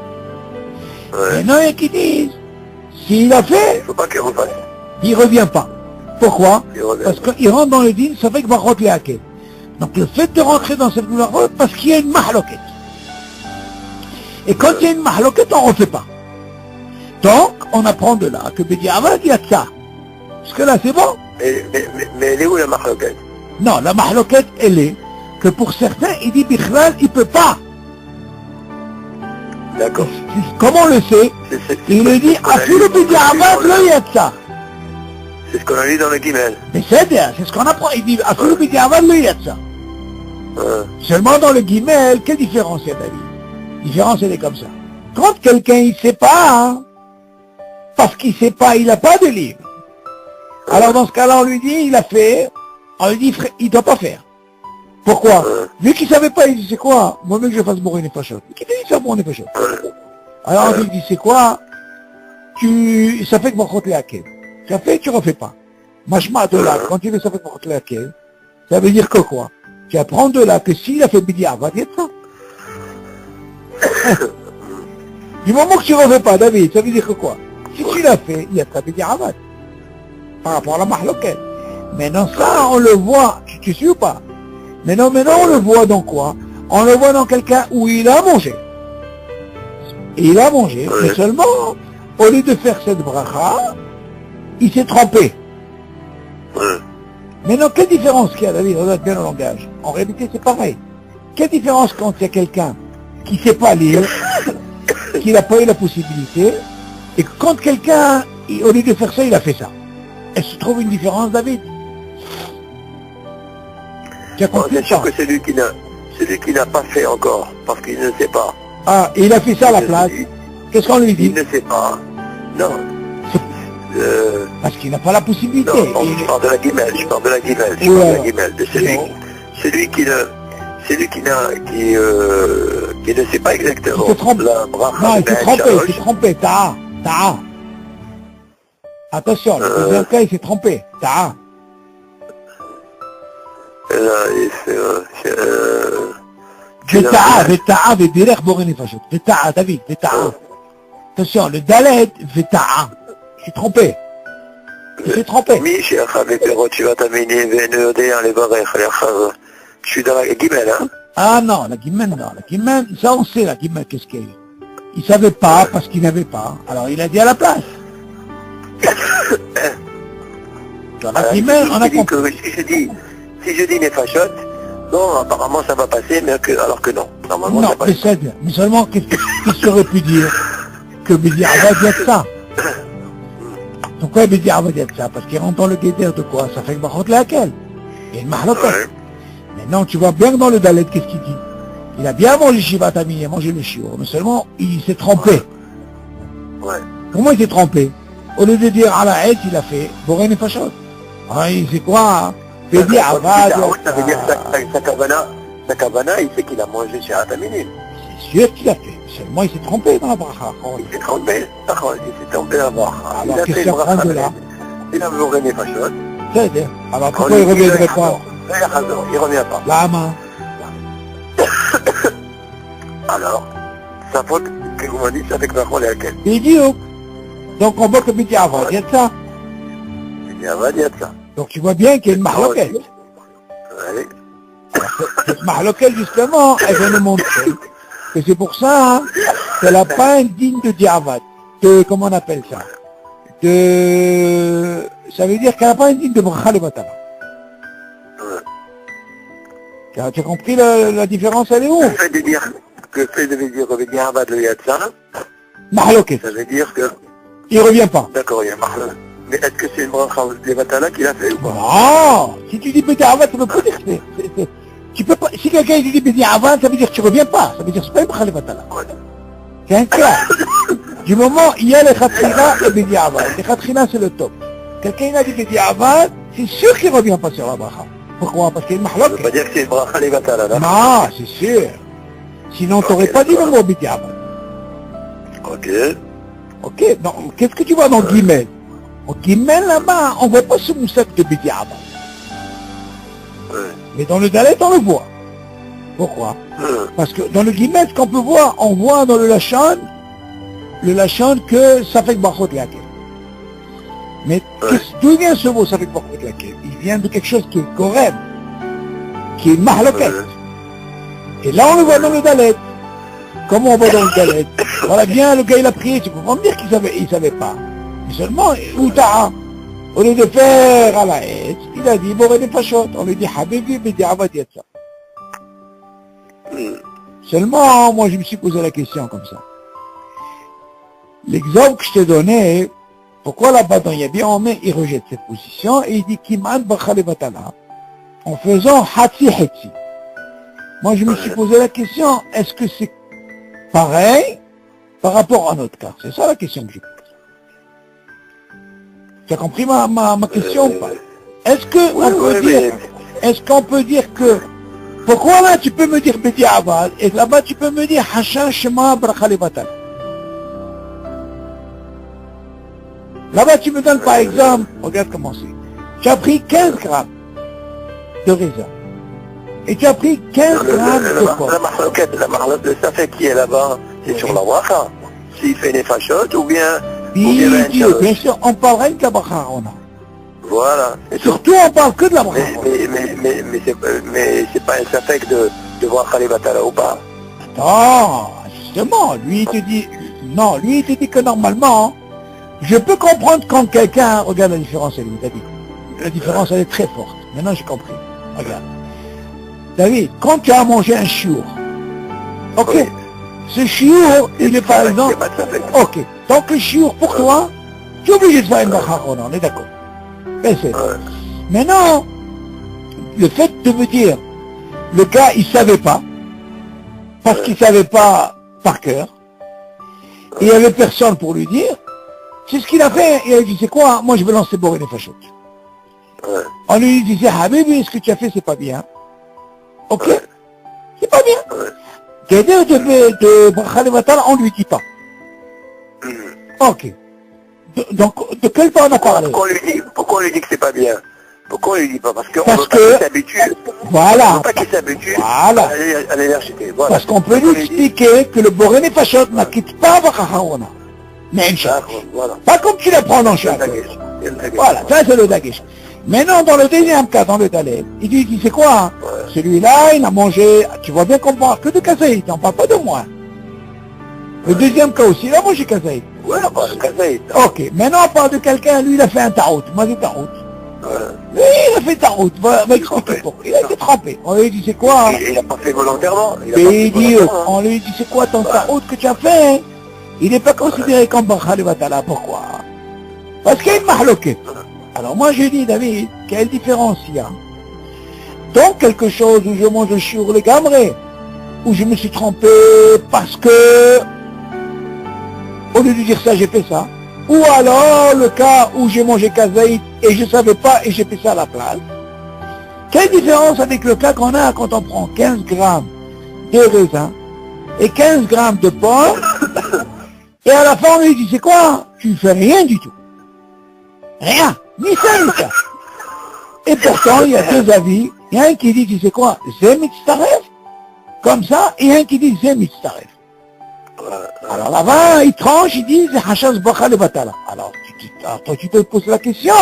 Maintenant, il y a qui disent, s'il a fait, Il faut pas qu'il repasse. il revient pas. Pourquoi? Parce pas. qu'il rentre dans le din, ça fait que Barot les hacker. Donc le fait de rentrer dans cette Barot, parce qu'il y a une mahloquette. Et quand il y a une mahloquette, on ne refait pas. Donc, on apprend de là que Bidi Avad, il y a ça. Parce que là, c'est bon. Mais elle est où la mahloquette? Non, la mahloquette, elle est que pour certains, il dit Bichlal, il ne peut pas. D'accord. Comment on le sait? Il le dit, Afilou Bidi Avad, le Yatsa. C'est ce qu'on a lu dans le Guimel. Mais c'est ce qu'on apprend. Il dit, Afilou Bidi Avad, le Yatsa. Seulement dans le Guimel, quelle différence il y a, David? La différence, elle est comme ça. Quand quelqu'un, il ne sait pas, hein, parce qu'il ne sait pas, il n'a pas de livre. Alors dans ce cas-là, on lui dit, il a fait, on lui dit, il ne doit pas faire. Pourquoi? Vu qu'il ne savait pas, il dit, c'est quoi? Moi, même que je fasse Boré Nefashot. Qui te dit de faire Boré Nefashot? Alors on lui dit, c'est quoi? Ça fait que mon côté laquelle? Ça fait, tu ne refais pas. Machma de là, quand tu fais ça fait que mon côté laquelle, ça veut dire que quoi? Tu apprends de là que s'il a fait Bidi Avad, il y a de ça. Du moment que tu ne refais pas, David, ça veut dire que quoi? Si tu l'as fait, il y a de ça Bidi Avad. Par rapport à la mahloquette. Maintenant, ça, on le voit. Tu suis ou pas? Maintenant, on le voit dans quoi? On le voit dans quelqu'un où il a mangé. Il a mangé, mais seulement, au lieu de faire cette bracha, il s'est trompé. Ouais. Maintenant, quelle différence qu'il y a, David, regarde bien le langage. En réalité, c'est pareil. Quelle différence quand il y a quelqu'un qui ne sait pas lire, qui n'a pas eu la possibilité, et que quand quelqu'un, au lieu de faire ça, il a fait ça. Est-ce que tu trouves une différence, David? Tu as Bon, compris c'est sûr ça? que celui qui n'a pas fait encore, parce qu'il ne sait pas. Ah, et il a fait ça à la place. Qu'est-ce qu'on lui dit? Il ne sait pas. Non. Parce qu'il n'a pas la possibilité. Non, je parle de la guimelle, je parle de la guimelle, de celui qui ne sait pas exactement. Il se trompe. Non, il s'est trompé, Ta'a. Attention, le deuxième cas, il s'est trompé, Ta'a. Veta'a, Vederech, Boré Nefashot. Veta'a, David, Veta'a. Attention, le Dalet, Veta'a. Je suis trompé. Je suis trompé. Je suis dans la guimelle, hein? Ah non, la guimelle, non. La guimelle, ça on sait, la guimelle, qu'est-ce qu'elle est. Il savait pas parce qu'il n'avait pas. Alors il a dit à la place. Dans la guimelle, on a compris. Si je dis Nefashot, non, apparemment ça va passer, mais alors que non. Normalement non, ça passe. Mais seulement, qu'est-ce que aurait pu dire? Que Bédi Ava dit ça. Pourquoi Bédi Ava dit ça? Parce qu'il rentre dans le guéder de quoi? Ça fait une barre de laquelle? Il y a une mahloket. Maintenant, tu vois bien que dans le Dalet, qu'est-ce qu'il dit? Il a bien mangé Shivat Ami, il a mangé le shiur, mais seulement, il s'est trompé. Ouais. Comment il s'est trompé? Au lieu de dire à la haie, il a fait Boré Nefashot. Ah, c'est quoi? Bédi Ava, ça veut dire sa kavana, il sait qu'il a mangé chez Ataminim. C'est sûr qu'il a fait. Seulement, il s'est trompé dans la bracha. Il s'est trompé dans la bracha. Alors, qu'est-ce qu'il apprend de là? Il a Boré Nefashot. C'est-à-dire. Alors, pourquoi il ne reviendrait pas? Il revient pas. La main. Alors, sa faute, que vous m'avez dit, c'est avec Mahmoud et laquelle? Idiot. Donc on voit que Bédi Ava dit ça. Bédi Ava dit ça. Donc tu vois bien qu'il y a une mahloket. Oui. Cette mahloket, justement, elle vient nous montrer que c'est pour ça qu'elle n'a pas un digne de Diavad. Comment on appelle ça? Ça veut dire qu'elle n'a pas un digne de Bracha le Batala. Tu as compris la différence, elle est où? Le fait de dire que Bédi Ava de Yatsa, mahloket. ça veut dire que... Il ne revient pas. D'accord, il y a mahloket. Mais est-ce que c'est une bracha de Batala qu'il a fait ou pas? Non. Si tu dis Bédi Ava, tu ne peux pas dire que c'est... Tu peux pas... Si quelqu'un dit Bédi Ava, ça veut dire que tu ne reviens pas. Ça veut dire que ce n'est pas une bracha de Batala. C'est un cas. Du moment, il y a les Khatrina et Bédi Ava. Les Khatrina, c'est le top. Quelqu'un a dit Bédi Ava, c'est sûr qu'il ne revient pas sur la bracha. Pourquoi? Parce qu'il y a une mahloket. Ça veut pas dire que c'est une bracha de Batala, là. Non, c'est sûr. Sinon, tu n'aurais pas dit le mot Bédi Ava. Ok. Ok, donc, qu'est-ce que tu vois dans le Guimel? Au Guimel, là-bas, on ne voit pas ce moussac de Bédi Ava. Mais dans le Dalet, on le voit. Pourquoi? Parce que dans le Guimel, ce qu'on peut voir, on voit dans le Lachon que ça fait Barchot Laké. Mais d'où vient ce mot, ça fait Barchot Laké? Il vient de quelque chose qui est Korem, qui est Mahloket. Et là, on le voit dans le Dalet. Comment on voit dans le Dalet? Voilà bien, le gars, il a prié, tu peux pas me dire qu'il savait pas. Mais seulement, Outa, au lieu de faire à la haie, il a dit Boré Nefashot. On lui dit Habibi, Bédi Ava dit ça. Seulement, moi, je me suis posé la question comme ça. L'exemple que je t'ai donné, pourquoi là-bas dans Yabi, il rejette cette position et il dit Kiman Bacha Batala en faisant Hatsi Hatsi. Moi, je me suis posé la question, est-ce que c'est pareil par rapport à notre cas? C'est ça la question que je pose. Tu as compris ma question ou pas? Est-ce qu'on peut dire que, pourquoi là tu peux me dire Bédi Ava et là-bas tu peux me dire Hachan Shema Bracha Batal? Là-bas tu me donnes par exemple, regarde comment c'est, tu as pris 15 grammes de raisin et tu as pris 15 grammes de pomme. La marlotte de Safek qui est là-bas, c'est sur la bracha. S'il fait des fachottes ou bien... Bien sûr, on parle de la bracha Arona. Voilà. Surtout, on parle que de la bracha. Mais c'est pas un Safek de bracha les batala ou pas? Non, justement, lui il te dit que normalement, Je peux comprendre quand quelqu'un... Regarde la différence, elle est, David. La différence, elle est très forte. Maintenant, j'ai compris. Regarde. David, quand tu as mangé un chiour, ok, oui. Ce chiour, il est par exemple... Ok, donc le chiour, pour toi, tu es obligé de faire une bracha, on est d'accord. Maintenant, le fait de me dire, le gars, il savait pas, parce qu'il savait pas par cœur, et il n'y avait personne pour lui dire, c'est ce qu'il a fait. Il a dit, c'est quoi, moi je vais lancer Boré Nefashot. On lui disait, Habibi, ce que tu as fait, c'est pas bien. Ok, c'est pas bien. Qu'aider de Bracha Levatal, on lui dit pas. Ok. Donc, de quel temps on a parlé? Pourquoi on lui dit que c'est pas bien? Pourquoi on lui dit pas? Parce qu'on veut pas qu'il s'habitue. Voilà. On veut pas qu'il s'habitue voilà. à l'énergété. Voilà. Parce qu'on peut lui expliquer que le Boré Nefashot ne quitte pas Bracha Harona. Mais une chose. Voilà. Pas comme tu le prends dans chaque. Voilà, ça c'est le dagesh. Maintenant, dans le deuxième cas, dans le Dalet, il dit, c'est quoi? Celui-là, il a mangé, tu vois bien qu'on parle que de Kazaït, on parle pas de moi. Le deuxième cas aussi, il a mangé Kazaït. Ouais, on parle de Kazaït. Ok, maintenant on parle de quelqu'un, lui il a fait un tarout, moi j'ai tarout. Lui il a fait tarout, va expliquer pourquoi. Il a été trempé. On lui dit c'est quoi? Il a pas fait volontairement. Et il dit, on lui dit c'est quoi ton tarout que tu as fait? Il n'est pas considéré comme Bracha Levatala, pourquoi? Parce qu'il y a une mahloquette. Alors moi je dis David, quelle différence il y a? Donc quelque chose où je mange le chiour le gamré, où je me suis trompé parce que, au lieu de dire ça, j'ai fait ça. Ou alors le cas où j'ai mangé kazaït et je ne savais pas et j'ai fait ça à la place. Quelle différence avec le cas qu'on a quand on prend 15 grammes de raisin et 15 grammes de porc et à la fin on lui dit c'est quoi? Tu fais rien du tout. Rien. Ni ça, ni ça. Et pourtant, il y a deux avis. Il y a un qui dit, tu sais quoi, c'est mitzaref, comme ça, et un qui dit, c'est mitzaref. Alors là-bas, il tranche, il dit, c'est hachas bracha levatala. Alors, toi, tu te poses la question,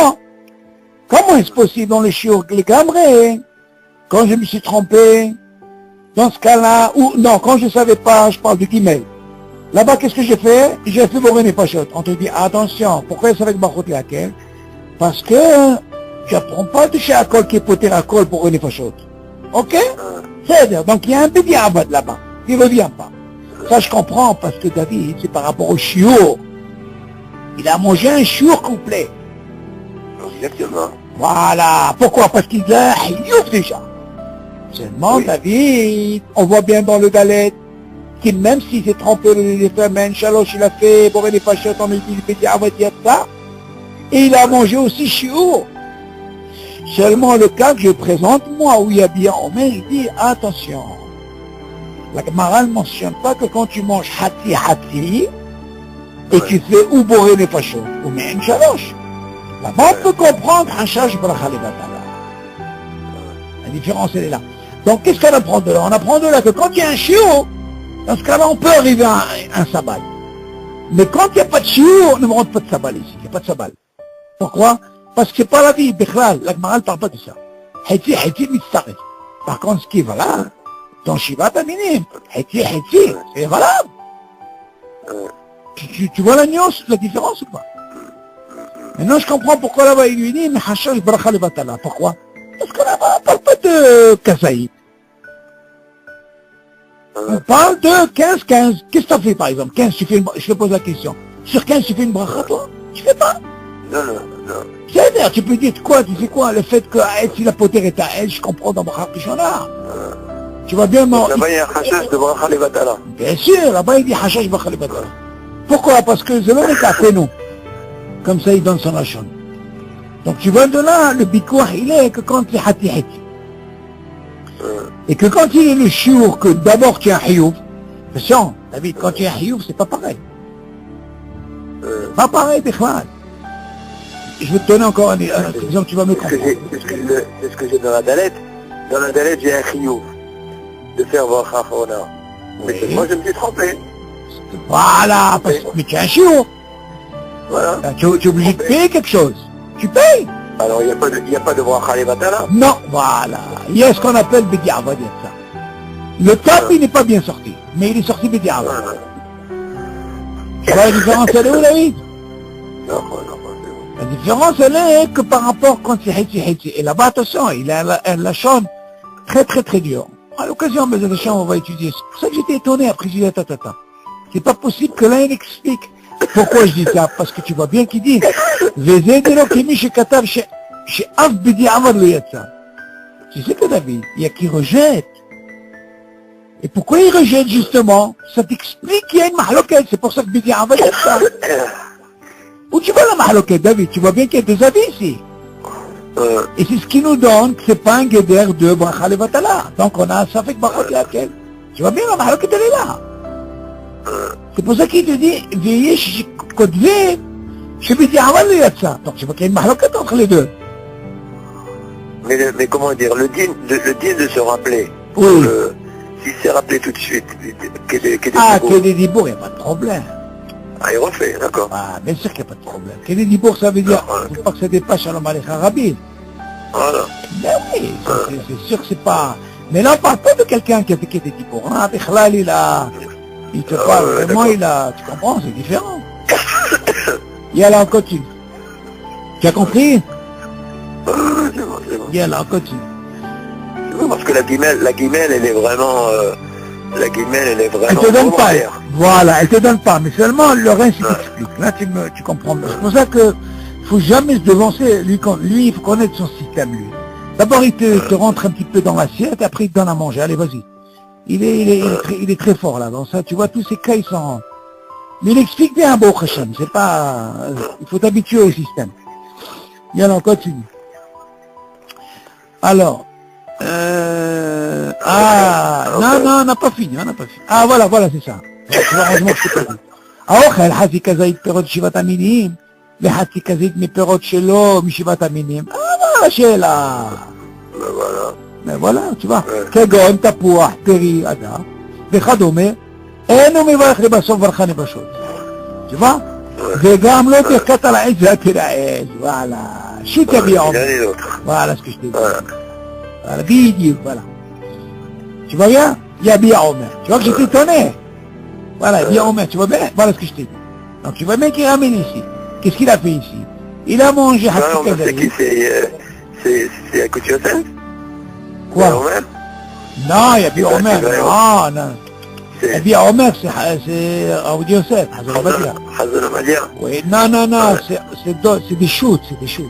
comment est-ce possible dans le shiur le gamré, quand je me suis trompé, dans ce cas-là, ou non, quand je ne savais pas, je parle du guimel. Là-bas, qu'est-ce que j'ai fait? J'ai fait Boré Nefashot. On te dit, attention, pourquoi c'est avec Bachot laquelle? Parce que tu n'apprends pas de chez Akol qui est poté à Akol pour une Nefashot. Ok? C'est-à-dire, donc il y a un petit abad là-bas, qui ne revient pas. Ça je comprends, parce que David, c'est par rapport au chiour. Il a mangé un chiour complet. Exactement. Voilà. Pourquoi? Parce qu'il a Hiouf déjà. Seulement, oui. David, on voit bien dans le Dalet, qui même s'il s'est trompé les femmes, Shalosh, il a fait Boré Nefashot, on lui dit, il fait dire ça. Et il a mangé aussi chiour. Seulement le cas que je présente, moi, où il y a bien Omer, il dit, attention. La Gemara ne mentionne pas que quand tu manges hati, et tu fais ou Boré Nefashot, ou même Shalosh. Là-bas, on peut comprendre un Shash Bracha Levatala. La différence, elle est là. Donc, qu'est-ce qu'on apprend de là? On apprend de là que quand il y a un chiour, dans ce cas-là, on peut arriver à un sabal. Mais quand il n'y a pas de chiour, on ne rentre pas de sabal ici. Il n'y a pas de sabal. Pourquoi? Parce que c'est pas la vie, Bechral, la Gemara ne parle pas de ça. Heti, mitzaref. Par contre, ce qui est valable, dans Shivat Aminim, Heti, c'est valable. Tu vois la nuance, la différence ou pas? Maintenant, je comprends pourquoi là-bas il lui dit, mais Hashash Bracha Levatala. Pourquoi? Parce que là-bas, on ne parle pas de Kazaït. On parle de 15-15. Qu'est-ce que tu as fait, par exemple? 15, je te pose la question. Sur 15, tu fais une bracha, toi? Tu fais pas? Non. C'est-à-dire, tu peux dire quoi? Tu sais quoi? Le fait que si la potère est à elle, je comprends dans Bracha Rishona. Tu vois bien, moi. Là-bas, il y a un Hashash de Bracha Levatala. Bien sûr, là-bas, il dit Hashash Bracha Levatala. Pourquoi? Parce que c'est le cas fait nous. Comme ça, il donne son hachon. Donc, tu vois de là, le bikouah, il est que quand c'est hati. Et que quand il est le chiour, que d'abord tu as un hiouf, attention, David, quand tu as un hiouf, c'est pas pareil. Pas pareil, Bechval. Je vais te donner encore un exemple, tu vas me comprendre. C'est ce que j'ai dans la Dalet. Dans la Dalet, j'ai un chiouf de faire Bracha Chona. Mais moi, je me suis trompé. Voilà, mais tu as un chiour. Voilà. Tu es obligé de payer quelque chose. Tu payes. Alors, il n'y a pas de Bracha Levatala? Non, voilà. Il y a ce qu'on appelle Bédia, on va dire ça. Le top, il n'est pas bien sorti, mais il est sorti Bédia. Tu vois la différence, elle est où, David? La différence, elle est que par rapport quand c'est Haïti. Et là-bas, attention, il a la chaîne très très très dure. À l'occasion, mais de on va étudier. C'est pour ça que j'étais étonné après, je dis, attends. C'est pas possible que là, il explique. Pourquoi je dis ça? Parce que tu vois bien qu'il dit, tu sais que David, il y a qui rejette. Et pourquoi il rejette justement? Ça t'explique qu'il y a une mahloquette. C'est pour ça que Bidi Avad dit ça. Où tu vois la mahloquette, David? Tu vois bien qu'il y a deux avis ici. Et c'est ce qui nous donne que c'est pas un guéder de bracha levatala. Donc on a un safek barot laquelle. Tu vois bien la mahloquette, elle est là. C'est pour ça qu'il te dit, Vieyesh Kodvé, chez Bidi Avad le yatsa. Donc tu vois qu'il y a une mahloquette entre les deux. Mais comment dire, le din de se rappeler. Oui. S'il s'est rappelé tout de suite, qu'il y a des dibours, il n'y a pas de problème. Ah, il refait, d'accord. Ah, bien sûr qu'il n'y a pas de problème. Qu'il y ait des dibours, ça veut dire, il ne faut pas que ça dépasse Shalom Aleichem Rabbi. Voilà. Ben oui, c'est sûr que c'est pas... Mais là, on ne parle pas de quelqu'un qui a fait des dibours. Hein, Bichlal, il te parle, vraiment, tu comprends, c'est différent. Et alors, on continue. Tu as compris? C'est bon. Et alors, on continue. Parce que la guimelle, elle est vraiment... la guimelle, elle est vraiment... Elle te donne pas. Voilà, elle te donne pas. Mais seulement le reste, il t'explique. Là, tu comprends. C'est pour ça que faut jamais se devancer. Lui, il faut connaître son système, lui. D'abord, il te rentre un petit peu dans l'assiette, après, il te donne à manger. Allez, vas-y. Il est très fort, là. Dans ça, tu vois, tous ces cas, ils sont... Mais il explique bien un beau Hashem. C'est pas... il faut t'habituer au système. Et alors, on continue. Alors... non, on n'a pas fini. Ah, voilà, c'est ça. Heureusement que je t'ai pas dit. האוכל, חצי כזית פירות שבעת המינים, וחצי כזית מפירות שלו משבעת המינים. מה השאלה? voilà, tu vois. כגון, תפוח, פרי, אדם, וכדומה, אינו מברך לבסוף ברכה נפשות. tu vois? וגם לא תחכת על העץ והתרעש, וואלה. שוט יביע עומר. voilà ce que je t'ai dit. Voilà, vidéo, voilà. Tu vois bien? Il y a bien Omer. Tu vois que j'étais étonné. Voilà, bien Omer, tu vois bien? Voilà ce que je t'ai dit. Donc tu vois bien qu'il ramène ici. Qu'est-ce qu'il a fait ici? Il a mangé Hatzit Kazaït. C'est à Koutiosel? Quoi? Non, il y a bien Omer. Non. Il y a bien Omer, c'est Aoudi Yosef, Hazan Obadia. Hazan Obadia? Oui, non, c'est des shoots,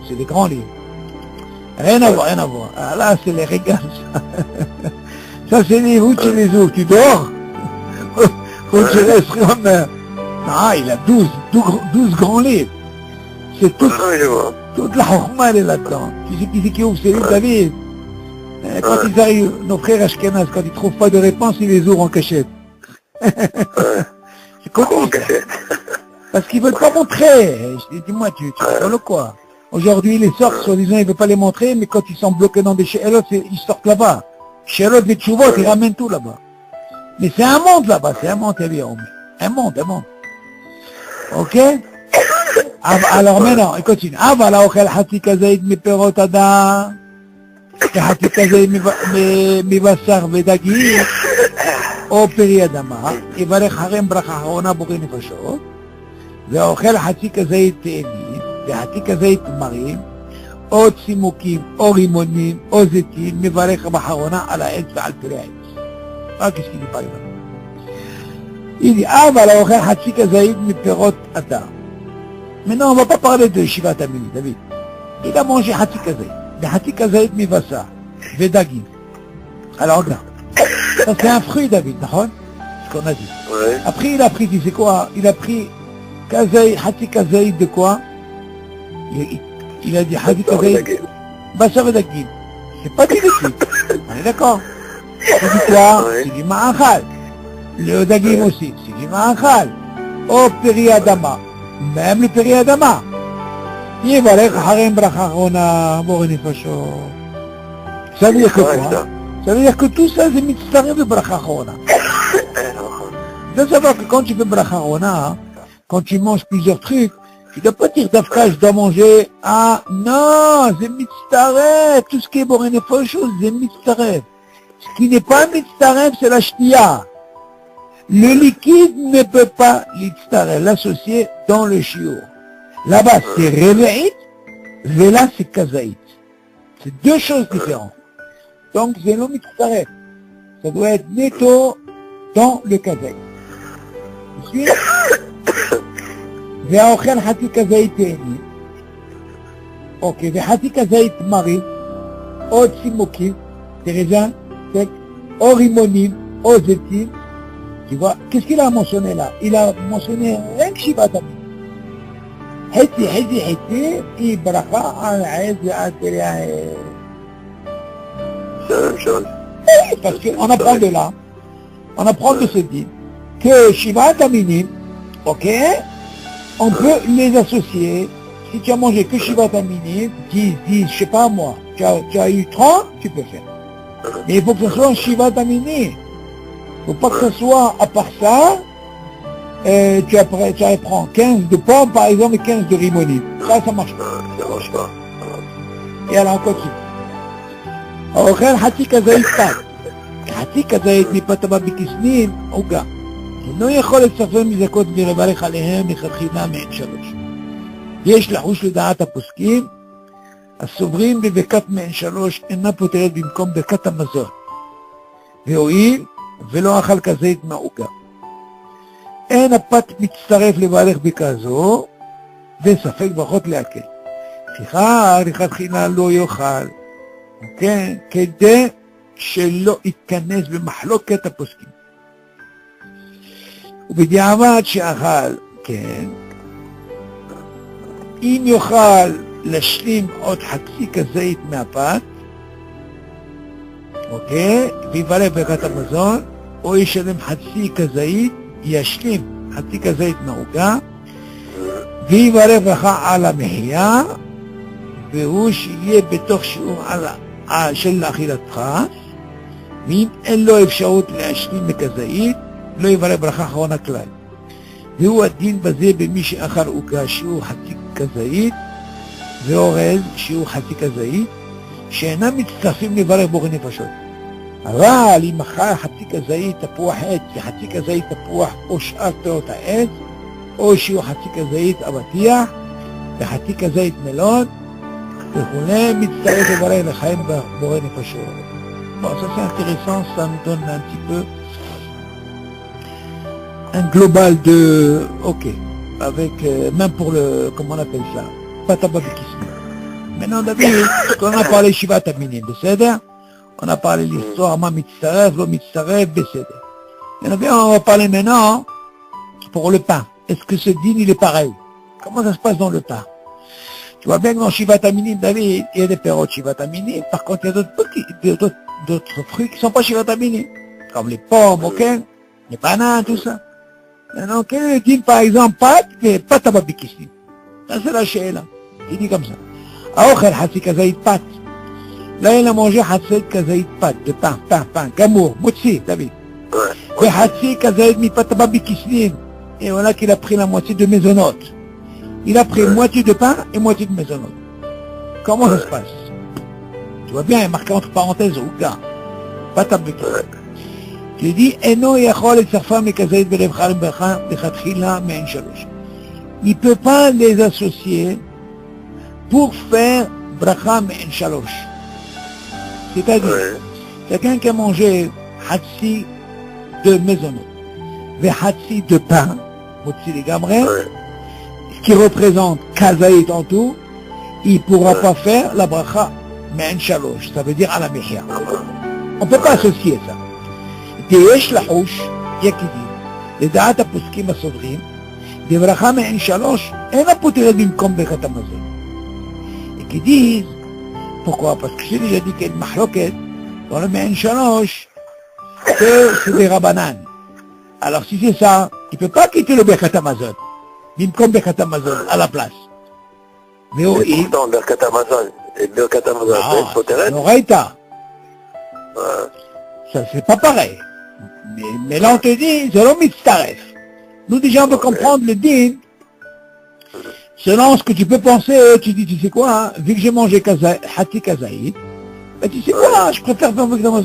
c'est des grands livres. Rien à voir. Ah, là, c'est les régals, ça. Ça, c'est les où tu les ouvres. Tu dors? Faut que tu restes comme... Non, il a 12 grands livres. C'est toute la chokhma, elle est là-dedans. Tu sais qui c'est qui ouvre ces livres, David? Quand ils arrivent, nos frères Ashkenaz, quand ils ne trouvent pas de réponse, ils les ouvrent en cachette. C'est connu, en cachette. Parce qu'ils ne veulent pas montrer. Je dis, dis-moi, tu rigoles quoi? Aujourd'hui, ils les sortent, soi-disant, ils ne veulent pas les montrer, mais quand ils sont bloqués dans des chélotes, ils sortent là-bas. Chélotes, des tchouvot, ils ramènent tout là-bas. Mais c'est un monde là-bas, c'est un monde, un monde. Ok? Alors maintenant, il continue. Avala ochel hati kazaïd mi perot adam, hati kazaïd mi basar vedagi, או פרי אדמה, יברך הרם ברכה אחרונה בורא נפשות, ואוכל חצי כזית תאנים, וחצי כזית תמרים, או צימוקים, או רימונים, או זיתים, מברך באחרונה על העץ ועל פרי העץ. רק יש לי פעמים. הנה, אבל האוכל חצי כזית מפירות אדם. Maintenant, on ne va pas parler de Shivat Amini, David. Il a mangé Hati Kazaïd, de Hati Kazaïd Mivasa, Vedagim. Alors, regarde. Ça, c'est un fruit, David, d'accord? Ce qu'on a dit. Ouais. Après, il a pris, tu sais quoi? Il a pris Kazaïd, Hati Kazaïd de quoi? Il a dit Hati Kazaïd, Bassa Vedagim. C'est pas du liquide. On est d'accord? C'est du quoi? C'est du Ma'achal. Le Dagim aussi, c'est du Ma'achal. Au Peri Adama. Même le Peri Adama. Yivarech Harem Bracha Rona Boré Nefashot. Ça veut dire que quoi? Ça veut dire que tout ça c'est mitzvah de Bracha Rona. Tu dois savoir que quand tu fais Bracha Rona, quand tu manges plusieurs trucs, tu ne dois pas dire d'Afka, je dois manger, ah non, c'est mitzvah, tout ce qui est Boré Nefashot, c'est mitzvah. Ce qui n'est pas mitzvah, c'est la shtia. Le liquide ne peut pas l'associer dans le shiur. Là-bas, c'est Reve'it, et là, c'est Kazaït. C'est deux choses différentes. Donc, Zélo Mitzaref. Ça doit être netto dans le Kazaït. Ensuite, Ve'aochel Hati Kazaït Tehni. Ok, Ve'hati Kazaït Mari, או צימוקים, תרזה, או רימונים, או זיתים. Tu vois, qu'est-ce qu'il a mentionné là? Il a mentionné rien que Shivat Amin. Héti, et bracha, c'est la même chose. Parce qu'on apprend de là, on apprend de ce dit, que Shivat Aminim, ok, on peut les associer. Si tu as mangé que Shivat Aminim, 10, je sais pas moi, tu as eu 30, tu peux faire. Mais il faut que ce soit un Shivat Aminim. Il ne faut pas que ce soit, à part ça, tu apprends 15 de pommes, par exemple, et 15 de rimonim. Ça marche pas. Ça marche pas. Et alors, on continue. האוכל חצי כזית פת. חצי כזית מפת הבא בכסנים, עוגה. אינו יכול לצרפם מזכות ולברך עליהם לכתחילה מעין שלוש. יש לחוש לדעת הפוסקים, הסוברים בברכת מעין שלוש אינה פותרת במקום ברכת המזון. והואיל ולא אכל כזית מהעוגה. אין הפת מצטרף לברך בכזו, וספק ברכות להקל. לפיכך, לכתחילה לא יאכל. כן, כדי שלא יתכנס במחלוקת הפוסקים. ובדיעבד שאכל, כן, אם יוכל להשלים עוד חצי כזית מהפת, אוקיי, ויברך ברכת המזון, או ישלם חצי כזית, ישלים חצי כזית מהעוגה, ויברך ברכה על המחיה, והוא שיהיה בתוך שיעור של אכילתך, ואם אין לו אפשרות להשלים מכזית, לא יברך ברכה אחרונה כלל. והוא הדין בזה במי שאכל עוגה שיעור חצי כזית, ואורז שיעור חצי כזית, שאינם מצטרפים לברך בורא נפשות. אבל אם אכל חצי כזית תפוח עץ וחצי כזית תפוח או שאר פירות העץ, או שיעור חצי כזית אבטיח וחצי כזית מלון, וכולי מצטרף לברך לחיים בורא נפשות. Bon, ça c'est intéressant, ça nous donne un petit peu un global de, ok, avec, même pour le, comment on appelle ça, patababikisme. Maintenant, David, quand on a parlé Shivat Aminim, בסדר? On a parlé l'histoire, ma mitzaref, lo mitzaref, בסדר. Maintenant, on va parler maintenant pour le pain. Est-ce que ce din, il est pareil? Comment ça se passe dans le pain? Tu vois bien que dans Shivat Aminim, David, il y a des pérodes Shivat Aminim. Par contre, il y a d'autres fruits qui ne sont pas Shivat Aminim. Comme les pommes, ok? Les bananes, tout ça. Maintenant, quel est le din, par exemple, pâte, mais pas tababikissim. Ça, c'est la she'ela. Il dit comme ça. Aochel hatsi kazait pâte. Là, il a mangé hatsi kazait pâte, de pain, gamour, motzi, David. Et hatsi kazait mi pas tababikissim. Et voilà qu'il a pris la moitié de maisonnote. Il a pris moitié de pain et moitié de maisonnote. Comment ça se passe? Tu vois bien, il est marqué entre parenthèses, ouga. Pas tababikissim. Tu dis, Eno yachol et sarfa mekazait belevchal becha bechatchila me'en shalosh. Il ne peut pas les associer pour faire bracha me'en shalosh. C'est-à-dire, quelqu'un qui a mangé hatsi de maisonneau, ve hatsi de pain, motzi les gamrés, ce qui représente kazaït en tout, il ne pourra pas faire la bracha me'en shalosh, ça veut dire à la mechia. On ne peut pas associer ça. יש לחוש, יקדים, לדעת הפוסקים הסוברים, בברכה מעין שלוש, אינה פותרת במקום ברכת המזון. יקדיז, pourquoi? Parce que j'ai déjà dit qu'il y a une mahloket dans le מעין שלוש, que c'est des rabanan. Alors si c'est ça, il ne peut pas quitter le ברכת המזון, במקום ברכת המזון, à la place. Mais pourtant, ברכת המזון, ברכת המזון, c'est פותרת? לא ראית. Ça, c'est pas pareil. Mais là, on te dit, c'est l'homme mitzaref. Nous, déjà, on peut comprendre le din. Selon ce que tu peux penser, tu dis, tu sais quoi, hein, vu que j'ai mangé hati kazaïd, ben, tu sais quoi, je préfère faire avec non.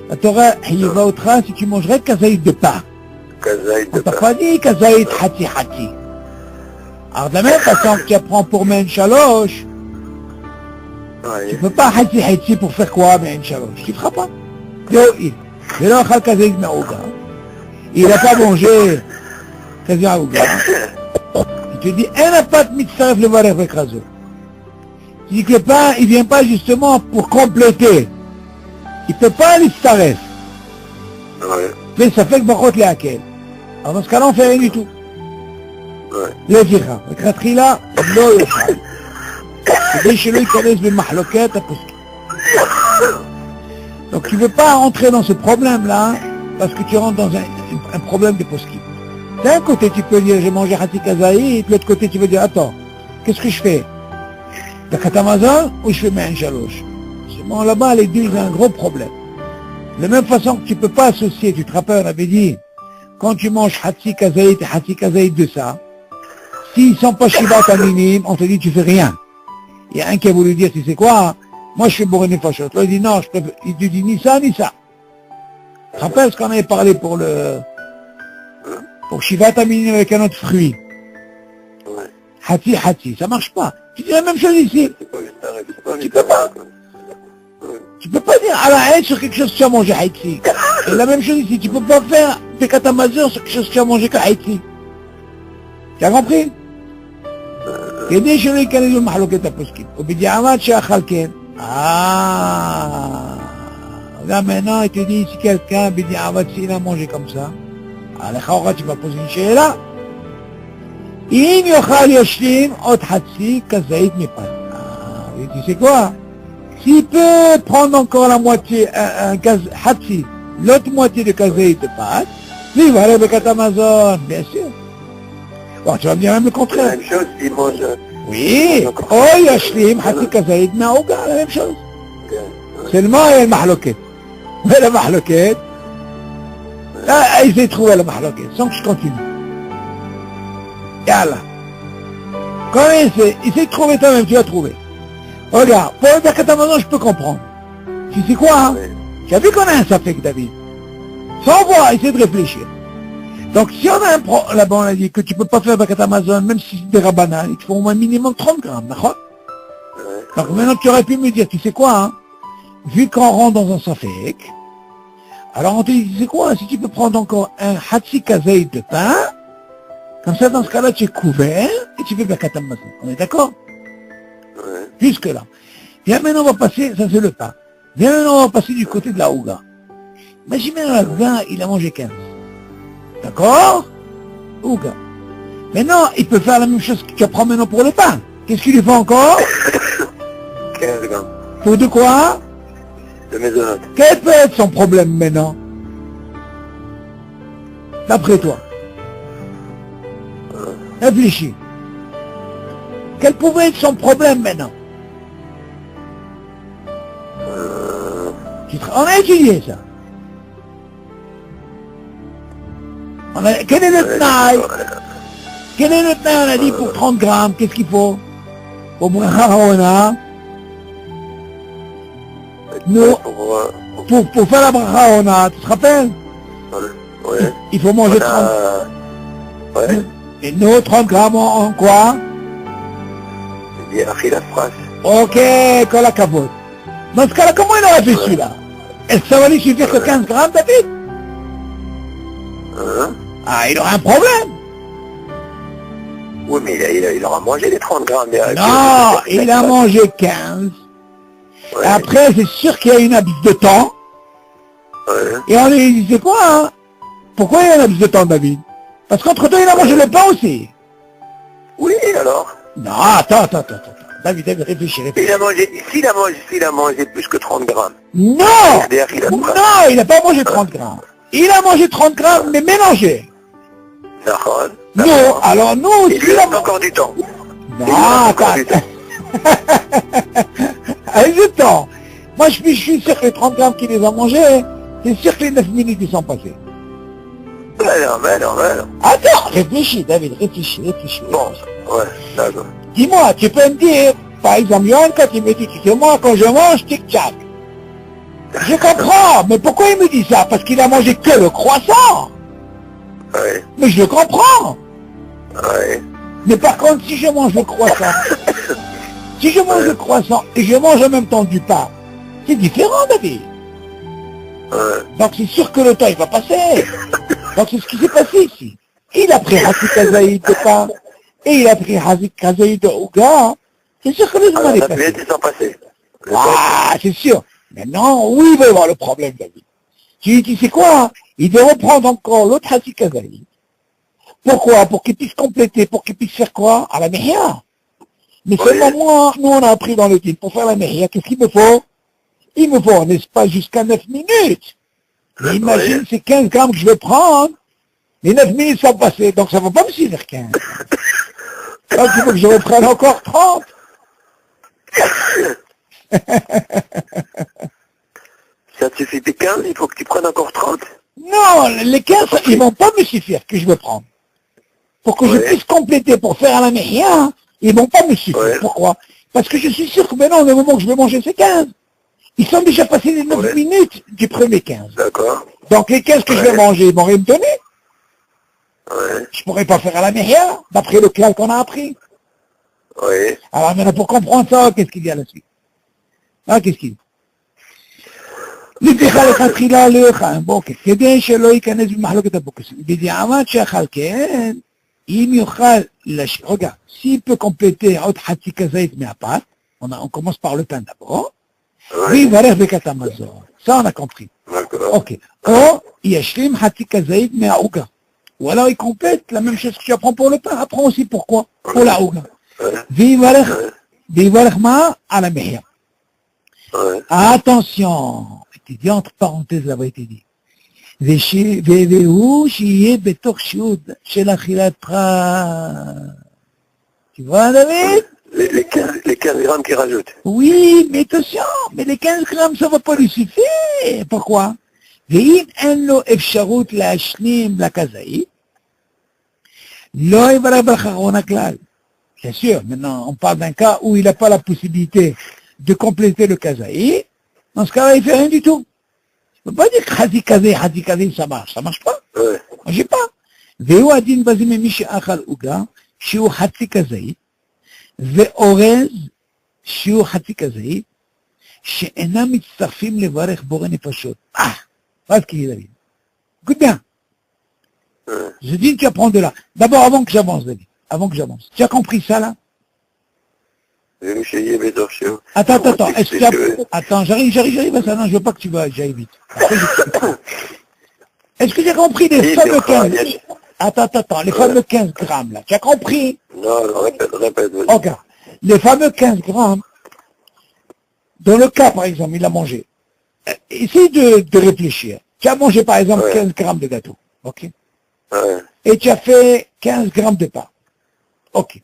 La Torah, il va au train si tu mangerais kazaïd de pain. On t'a pas dit kazaïd hati. Alors de la même façon que tu apprends pour men shalosh, tu peux pas hatsi pour faire quoi men shalosh? Tu ne feras pas. Il n'a pas mangé kazi aouga. Il te dit, un apat mitzaref le varech bekrazo. Tu dis que le pain, il vient pas justement pour compléter. Il peut pas l'istaref. Mais ça fait que brachot les hakel. Alors dans ce cas-là, on fait rien du tout. Le dira. Le kratchila, לא יאכל. כדי שלא ייכנס במחלוקת הפוסקים. Donc tu ne veux pas rentrer dans ce problème-là, parce que tu rentres dans un problème de poskim. D'un côté tu peux dire j'ai mangé Hatzi Kazaï, et de l'autre côté tu veux dire attends, qu'est-ce que je fais? Birkat Hamazon ou je fais Me'en Shalosh? Bon, là-bas les deux ils ont un gros problème. De la même façon que tu ne peux pas associer, tu te rappelles, on avait dit, quand tu manges Hatzi Kazaï et Hatzi Kazaï de ça, s'ils ne sont pas Shivat Aminim, on te dit tu fais rien. Il y a un qui a voulu dire tu sais quoi, moi je suis bourré de fachot. L'autre dit non, il te dit ni ça ni ça. Tu te rappelles ce qu'on avait parlé pour Shivat Aminim avec un autre fruit? Hatzi, ça marche pas. Tu dis la même chose ici. Tu peux pas. Tu peux pas dire à la haine sur quelque chose que tu as mangé Hatzi. Et la même chose ici, tu peux pas faire Birkat Hamazon sur quelque chose que tu as mangé que Hatzi. Tu as compris? כדי שלא ייכנס במחלוקת הפוסקים. ובדיעמד שאכל כן. Là maintenant, il te dit, si quelqu'un, bedi'avad, s'il a mangé comme ça, alors tu vas poser une שאלה. אם יאכל ישלים עוד חצי כזית מפת. Tu sais quoi? S'il peut prendre encore la moitié, un חצי, l'autre moitié de כזית de pâte, lui, il va aller Birkat Hamazon, bien sûr. Bon, tu vas me dire même le contraire. La même chose, il mange... Oui, oh yashlim, Hatzi Kazaïd, Naouga, la même chose. Seulement, il y a le mahloket. Où est le mahloket? Là, ils ont trouvé le mahloket, sans que je continue. Yallah. Quand il essaie de trouver toi-même, tu vas trouver. Regarde, pour le Birkat Hamazon, je peux comprendre. Tu sais quoi, hein? Tu as vu qu'on a un safek, David? Sans voir, essayer de réfléchir. Donc si on a un problème, là-bas on a dit que tu ne peux pas faire Birkat Hamazon, même si c'est des rabanan, il te faut au moins minimum 30 grammes, d'accord? Donc maintenant tu aurais pu me dire, tu sais quoi, hein, vu qu'on rentre dans un safek, alors on te dit, tu sais quoi, si tu peux prendre encore un Hatzi Kazaï de pain, comme ça dans ce cas-là tu es couvert, et tu fais Birkat Hamazon, on est d'accord? Jusque là. Bien maintenant on va passer, ça c'est le pain, bien maintenant on va passer du côté de la Ouga. Imaginez un gars, il a mangé 15. D'accord? Ouga. Maintenant, il peut faire la même chose que tu apprends maintenant pour le pain. Qu'est-ce qu'il lui faut encore? 15 grammes. Pour de quoi? De mésonote. Quel peut être son problème maintenant? D'après toi. Réfléchis. Quel pouvait être son problème maintenant? On a étudié ça. Quel est le taille? Quel est le taille? On a dit pour 30 grammes, qu'est-ce qu'il faut? Pour bracha ha'ona. Nous, pour faire la bracha ha'ona, tu te rappelles? Ouais. Il faut manger 30. Ouais. Et nous, 30 grammes en quoi? Il dit achilat fraîche. Ok, kol hakavod. Dans ce cas-là, comment il aurait fait celui-là? Est-ce que ça va lui suffire que 15 grammes, David? Ah, il aura un problème. Oui, mais il aura mangé les 30 grammes. Non, il a mangé 15. Ouais. Après, c'est sûr qu'il y a une abus de temps. Ouais. Et on lui dit, c'est quoi, hein? Pourquoi il y a une abus de temps, David? Parce qu'entre-temps, il a mangé le pain aussi. Oui, alors? Non, attends. David, réfléchis. S'il a mangé plus que 30 grammes. Non! Il n'a pas mangé 30 grammes. Il a mangé 30 grammes, mais mélangé. D'accord. Non, alors nous... Il lui reste encore du temps. Non, attends. Avec du temps. Moi, je suis sûr que les 30 grammes qu'il les a mangés, c'est sûr que les 9 minutes ils sont passés. Mais non. Attends, réfléchis, David, réfléchis. Bon, ouais, d'accord. Dis-moi, tu peux me dire, par exemple, Yohan, quand il me dit, tu sais, moi, quand je mange, tic-tac. Je comprends, mais pourquoi il me dit ça? Parce qu'il a mangé que le croissant. Ouais. Mais je le comprends. Ouais. Mais par contre, si je mange le croissant, si je mange le croissant et je mange en même temps du pain, c'est différent, David. Donc c'est sûr que le temps, il va passer. Donc c'est ce qui s'est passé ici. Il a pris Hatzi Kazaïd de pain, et il a pris Hatzi Kazaïd de Ouga. C'est sûr que le temps est passé. Ah, c'est sûr. Maintenant, oui, il va y avoir le problème, David. Tu sais quoi? Il doit reprendre encore l'autre Hatzi Kazaïd. Pourquoi? Pour qu'il puisse compléter, pour qu'il puisse faire quoi? À la Mehia. Mais seulement moi, nous on a appris dans le titre, pour faire la Mehia, qu'est-ce qu'il me faut? Il me faut un espace jusqu'à 9 minutes. Mais imagine, c'est 15 grammes que je vais prendre. Les 9 minutes sont passées, donc ça ne va pas me suffire 15. Donc il faut que je reprenne encore 30. Ça te suffit des 15, il faut que tu prennes encore 30. Non, les 15, ils ne vont pas me suffire que je vais prendre. Pour que je puisse compléter, pour faire la Mehia, ils ne vont pas me suffire. Pourquoi? Parce que je suis sûr que maintenant, au moment où je vais manger ces 15, ils sont déjà passés les 9 minutes du premier 15. D'accord. Donc les 15 que je vais manger, ils vont rien me donner. Je pourrais pas faire à la Mehia, d'après le clal qu'on a appris. Alors maintenant, pour comprendre ça, qu'est-ce qu'il y a là-dessus? Ah, qu'est-ce qu'il y a? לפיכך לכתחילה לא יאכל, כדי שלא ייכנס במחלוקת הפוקסים. בדיעבד שאכל כן, אם יאכל, regarde, s'il peut compléter עוד חצי כזית מהפת, on commence par le pain d'abord, ויברך ברכת המזון. Ça on a compris. Ok. או ישלים חצי כזית מהעוגה. Ou alors il complète la même chose que tu apprends pour le pain, apprends aussi pourquoi, pour la העוגה. ויברך מה? על המחיה. Attention, tu dis entre parenthèses là-bas, il te dit. והוא שיהיה בתוך שיעוד של אכילת פרט. Tu vois, David? Les 15 grammes qu'il rajoute. Oui, mais attention, mais les 15 grammes, ça va pas lui suffire. Pourquoi? ואם אין לו אפשרות להשלים לכזאית, לא יברך ברכה אחרונה כלל. Bien sûr, maintenant, on parle d'un cas où il n'a pas la possibilité de compléter le kazaï. Dans ce cas-là, il ne fait rien du tout. On ne peut pas dire que Hadi Kazi, ça marche. Ça ne marche pas. Moi, je sais pas. והוא הדין בזה ממי שאכל עוגה, שהוא חצי כזית, ואורז, שהוא חצי כזית, שאינם מצטרפים לברך בורא נפשות. Pas ce qu'il est, David. Écoute bien. Je dis que tu apprends de là. D'abord, avant que j'avance, David. Avant que j'avance. Tu as compris ça, là? Attends, est-ce que tu as... Attends, j'arrive à ça, non, je veux pas que tu vas, j'aille vite. Est-ce que tu as compris les fameux 15... Attends, les fameux 15 grammes, là, tu as compris? Non, répète. Ok, les fameux 15 grammes, dans le cas, par exemple, il a mangé. Essaye de réfléchir. Tu as mangé, par exemple, 15 grammes de gâteau, ok? Et tu as fait 15 grammes de pain. Ok.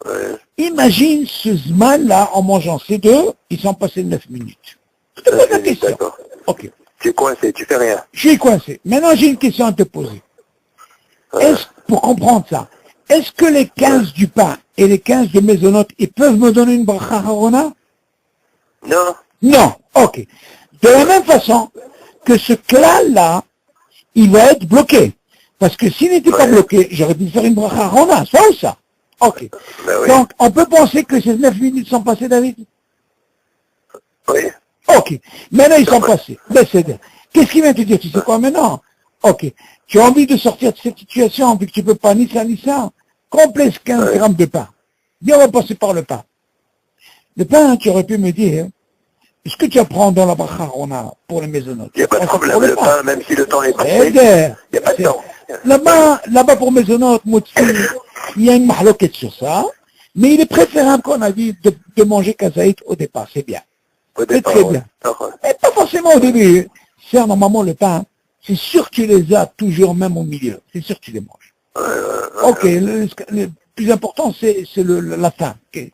Imagine ce zman-là, en mangeant ces deux, ils sont passés 9 minutes. Je te pose la question. Ok. Tu es coincé, tu fais rien. Je suis coincé. Maintenant, j'ai une question à te poser. Pour comprendre ça, est-ce que les 15 du pain et les 15 de Mésonote, ils peuvent me donner une bracha harona? Non. Non. Ok. De la même façon que ce clal-là, il va être bloqué. Parce que s'il n'était pas bloqué, j'aurais pu faire une bracha harona, ça ou ça? Ok. Donc, on peut penser que ces 9 minutes sont passées, David? Oui. Ok. Maintenant, ils sont passés. Décédé. Qu'est-ce qu'il vient te dire? Tu sais quoi maintenant? Ok. Tu as envie de sortir de cette situation, vu que tu ne peux pas ni ça. Complète 15 grammes de pain. Dis, on va passer par le pain. Le pain, tu aurais pu me dire, est-ce que tu apprends dans la bracha harona pour les Mésonotes? Il n'y a pas de problème, le pain, même si le temps est passé. Il n'y a pas de temps. Là-bas pour Mésonotes, il y a une mahloquette sur ça, mais il est préférable qu'on a dit de manger kazaït au départ, c'est bien. C'est très bien. Mais pas forcément au début. C'est normalement le pain, c'est sûr que tu les as toujours même au milieu. C'est sûr que tu les manges. Ok, le plus important c'est la fin. Okay.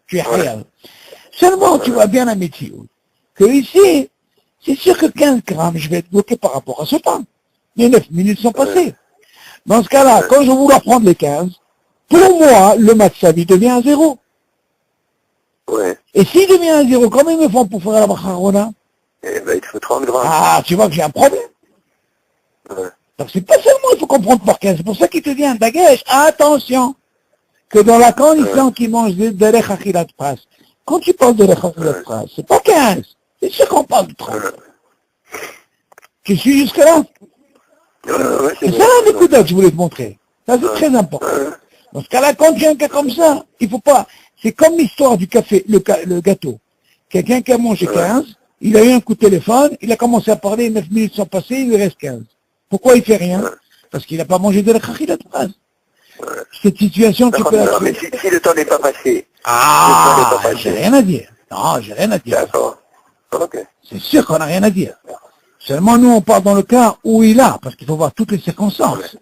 Tu es réel. Seulement tu vois bien un métier que ici, c'est sûr que 15 grammes, je vais être bloqué par rapport à ce pain. Les 9 minutes sont passées. Dans ce cas-là, quand je vais vouloir prendre les 15, pour moi, le matzavi devient à 0. Et s'il devient à 0, comment ils me font pour faire la bracha harona? Eh ben, il te faut 30 grammes. Ah, tu vois que j'ai un problème. Donc c'est pas seulement il faut comprendre par 15, c'est pour ça qu'il te dit un bagage. Attention, que dans la condition qu'il mange derech achilat pras. Quand tu parles derech achilat pras, c'est pas 15. C'est sûr qu'on parle de 30. Tu suis jusque-là? C'est ça la découverte que je voulais te montrer. Ça, c'est très important. Dans ce cas-là, quand tu as un cas comme ça, il faut pas... C'est comme l'histoire du café, le gâteau. Quelqu'un qui a mangé 15, il a eu un coup de téléphone, il a commencé à parler, 9 minutes sont passées, il lui reste 15. Pourquoi il fait rien? Parce qu'il n'a pas mangé de la achilat pras. Cette situation, tu peux la trouver. Mais si le temps n'est pas passé. J'ai rien à dire. Non, j'ai rien à dire. D'accord. Ok. C'est sûr qu'on n'a rien à dire. Seulement, nous, on parle dans le cas où il a, parce qu'il faut voir toutes les circonstances.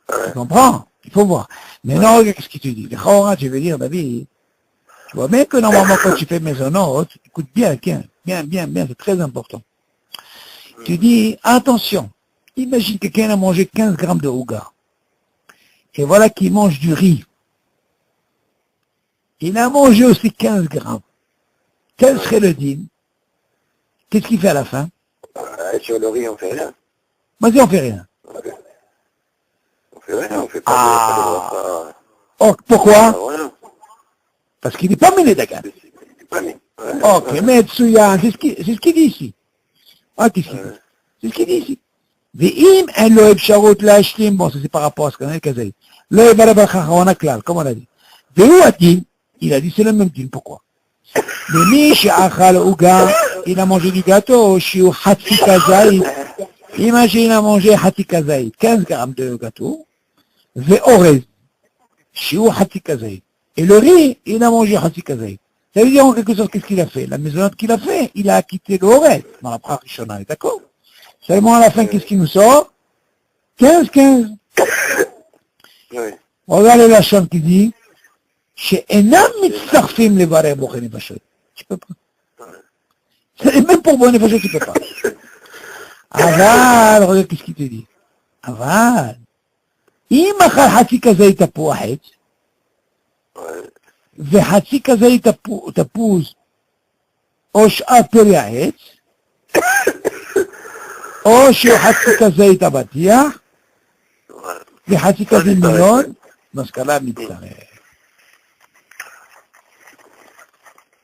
Tu comprends? Il faut voir. Mais non, regarde ce qu'il te dit. Tu veux dire, David, tu vois bien que normalement, quand tu fais mésonote, écoute bien, bien, c'est très important. Tu dis, attention, imagine que quelqu'un a mangé 15 grammes de houga. Et voilà qu'il mange du riz. Il a mangé aussi 15 grammes. Quel serait le dîme? Qu'est-ce qu'il fait à la fin? Sur le riz, on fait rien. Vas-y, on fait rien. On fait rien, on fait pas Oh, pourquoi? Parce qu'il n'est pas mêlé d'accord. Ok, mais Tsuyan, c'est ce qu'il dit ici. Ah, qu'est-ce qu'il dit? C'est ce qu'il dit ici. Ve'im en lo efsharot la'ashlim, bon, ça c'est par rapport à ce qu'on a dit, Kazaï. Lo yevara b'chachawana klal, comme on a dit. Ve'u atin, il a dit c'est le même din, pourquoi? Ve'mi she'achal uga, il a mangé du gâteau, shi'u hatsi kazaït. Imagine, il a mangé hatsi kazaït, 15 grammes de gâteau. Ve'orez, shi'u hatsi kazaït. Et le riz, il a mangé hatsi kazaït. Ça veut dire en quelque sorte, qu'est-ce qu'il a fait? La maisonnette qu'il a fait, il a acquitté le orez, dans la prache rishona, d'accord? Seulement à la fin, qu'est-ce qui nous sort? 15. Oui. Regardez la chambre qui dit, chez Enam mitzarfim le vareh bochen nefashot. Tu peux pas. Même pour bon nefashot, tu peux pas. Aval, regarde qu'est-ce qu'il te dit. Aval. אם אכל חצי כזה תפוח עץ, וחצי כזה תפוז, או שאר פרי העץ, או שחצי כזה אבטיח, וחצי כזה מיליון, מסקנה מצטרף.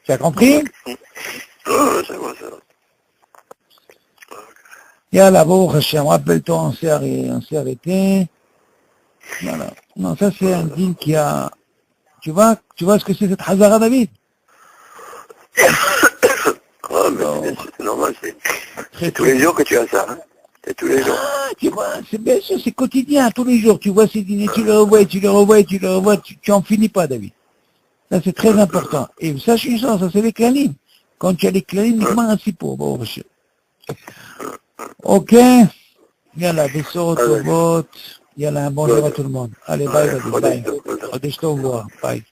Tu as compris? Yallah, Baruch Hashem, rappelle-toi, on s'est arrêté. Voilà. Non, ça c'est un dîme qui a... Tu vois ce que c'est cette Hazara, David? Oh, mais c'est normal, c'est tous les jours que tu as ça. Hein. C'est tous les jours. Ah, tu vois, c'est bien sûr, c'est quotidien, tous les jours. Tu vois ces dîners, tu le revois, tu en finis pas, David. Ça c'est très important. Et sache une chose, ça c'est les klalim. Quand tu as les klalim, uniquement un sipo, Baruch Hashem. Ok? Yallah, Bessot, Tovot. Yallah, un bonjour à tout le monde. Allez, bye, David, bye. Chodesh Tov, bye.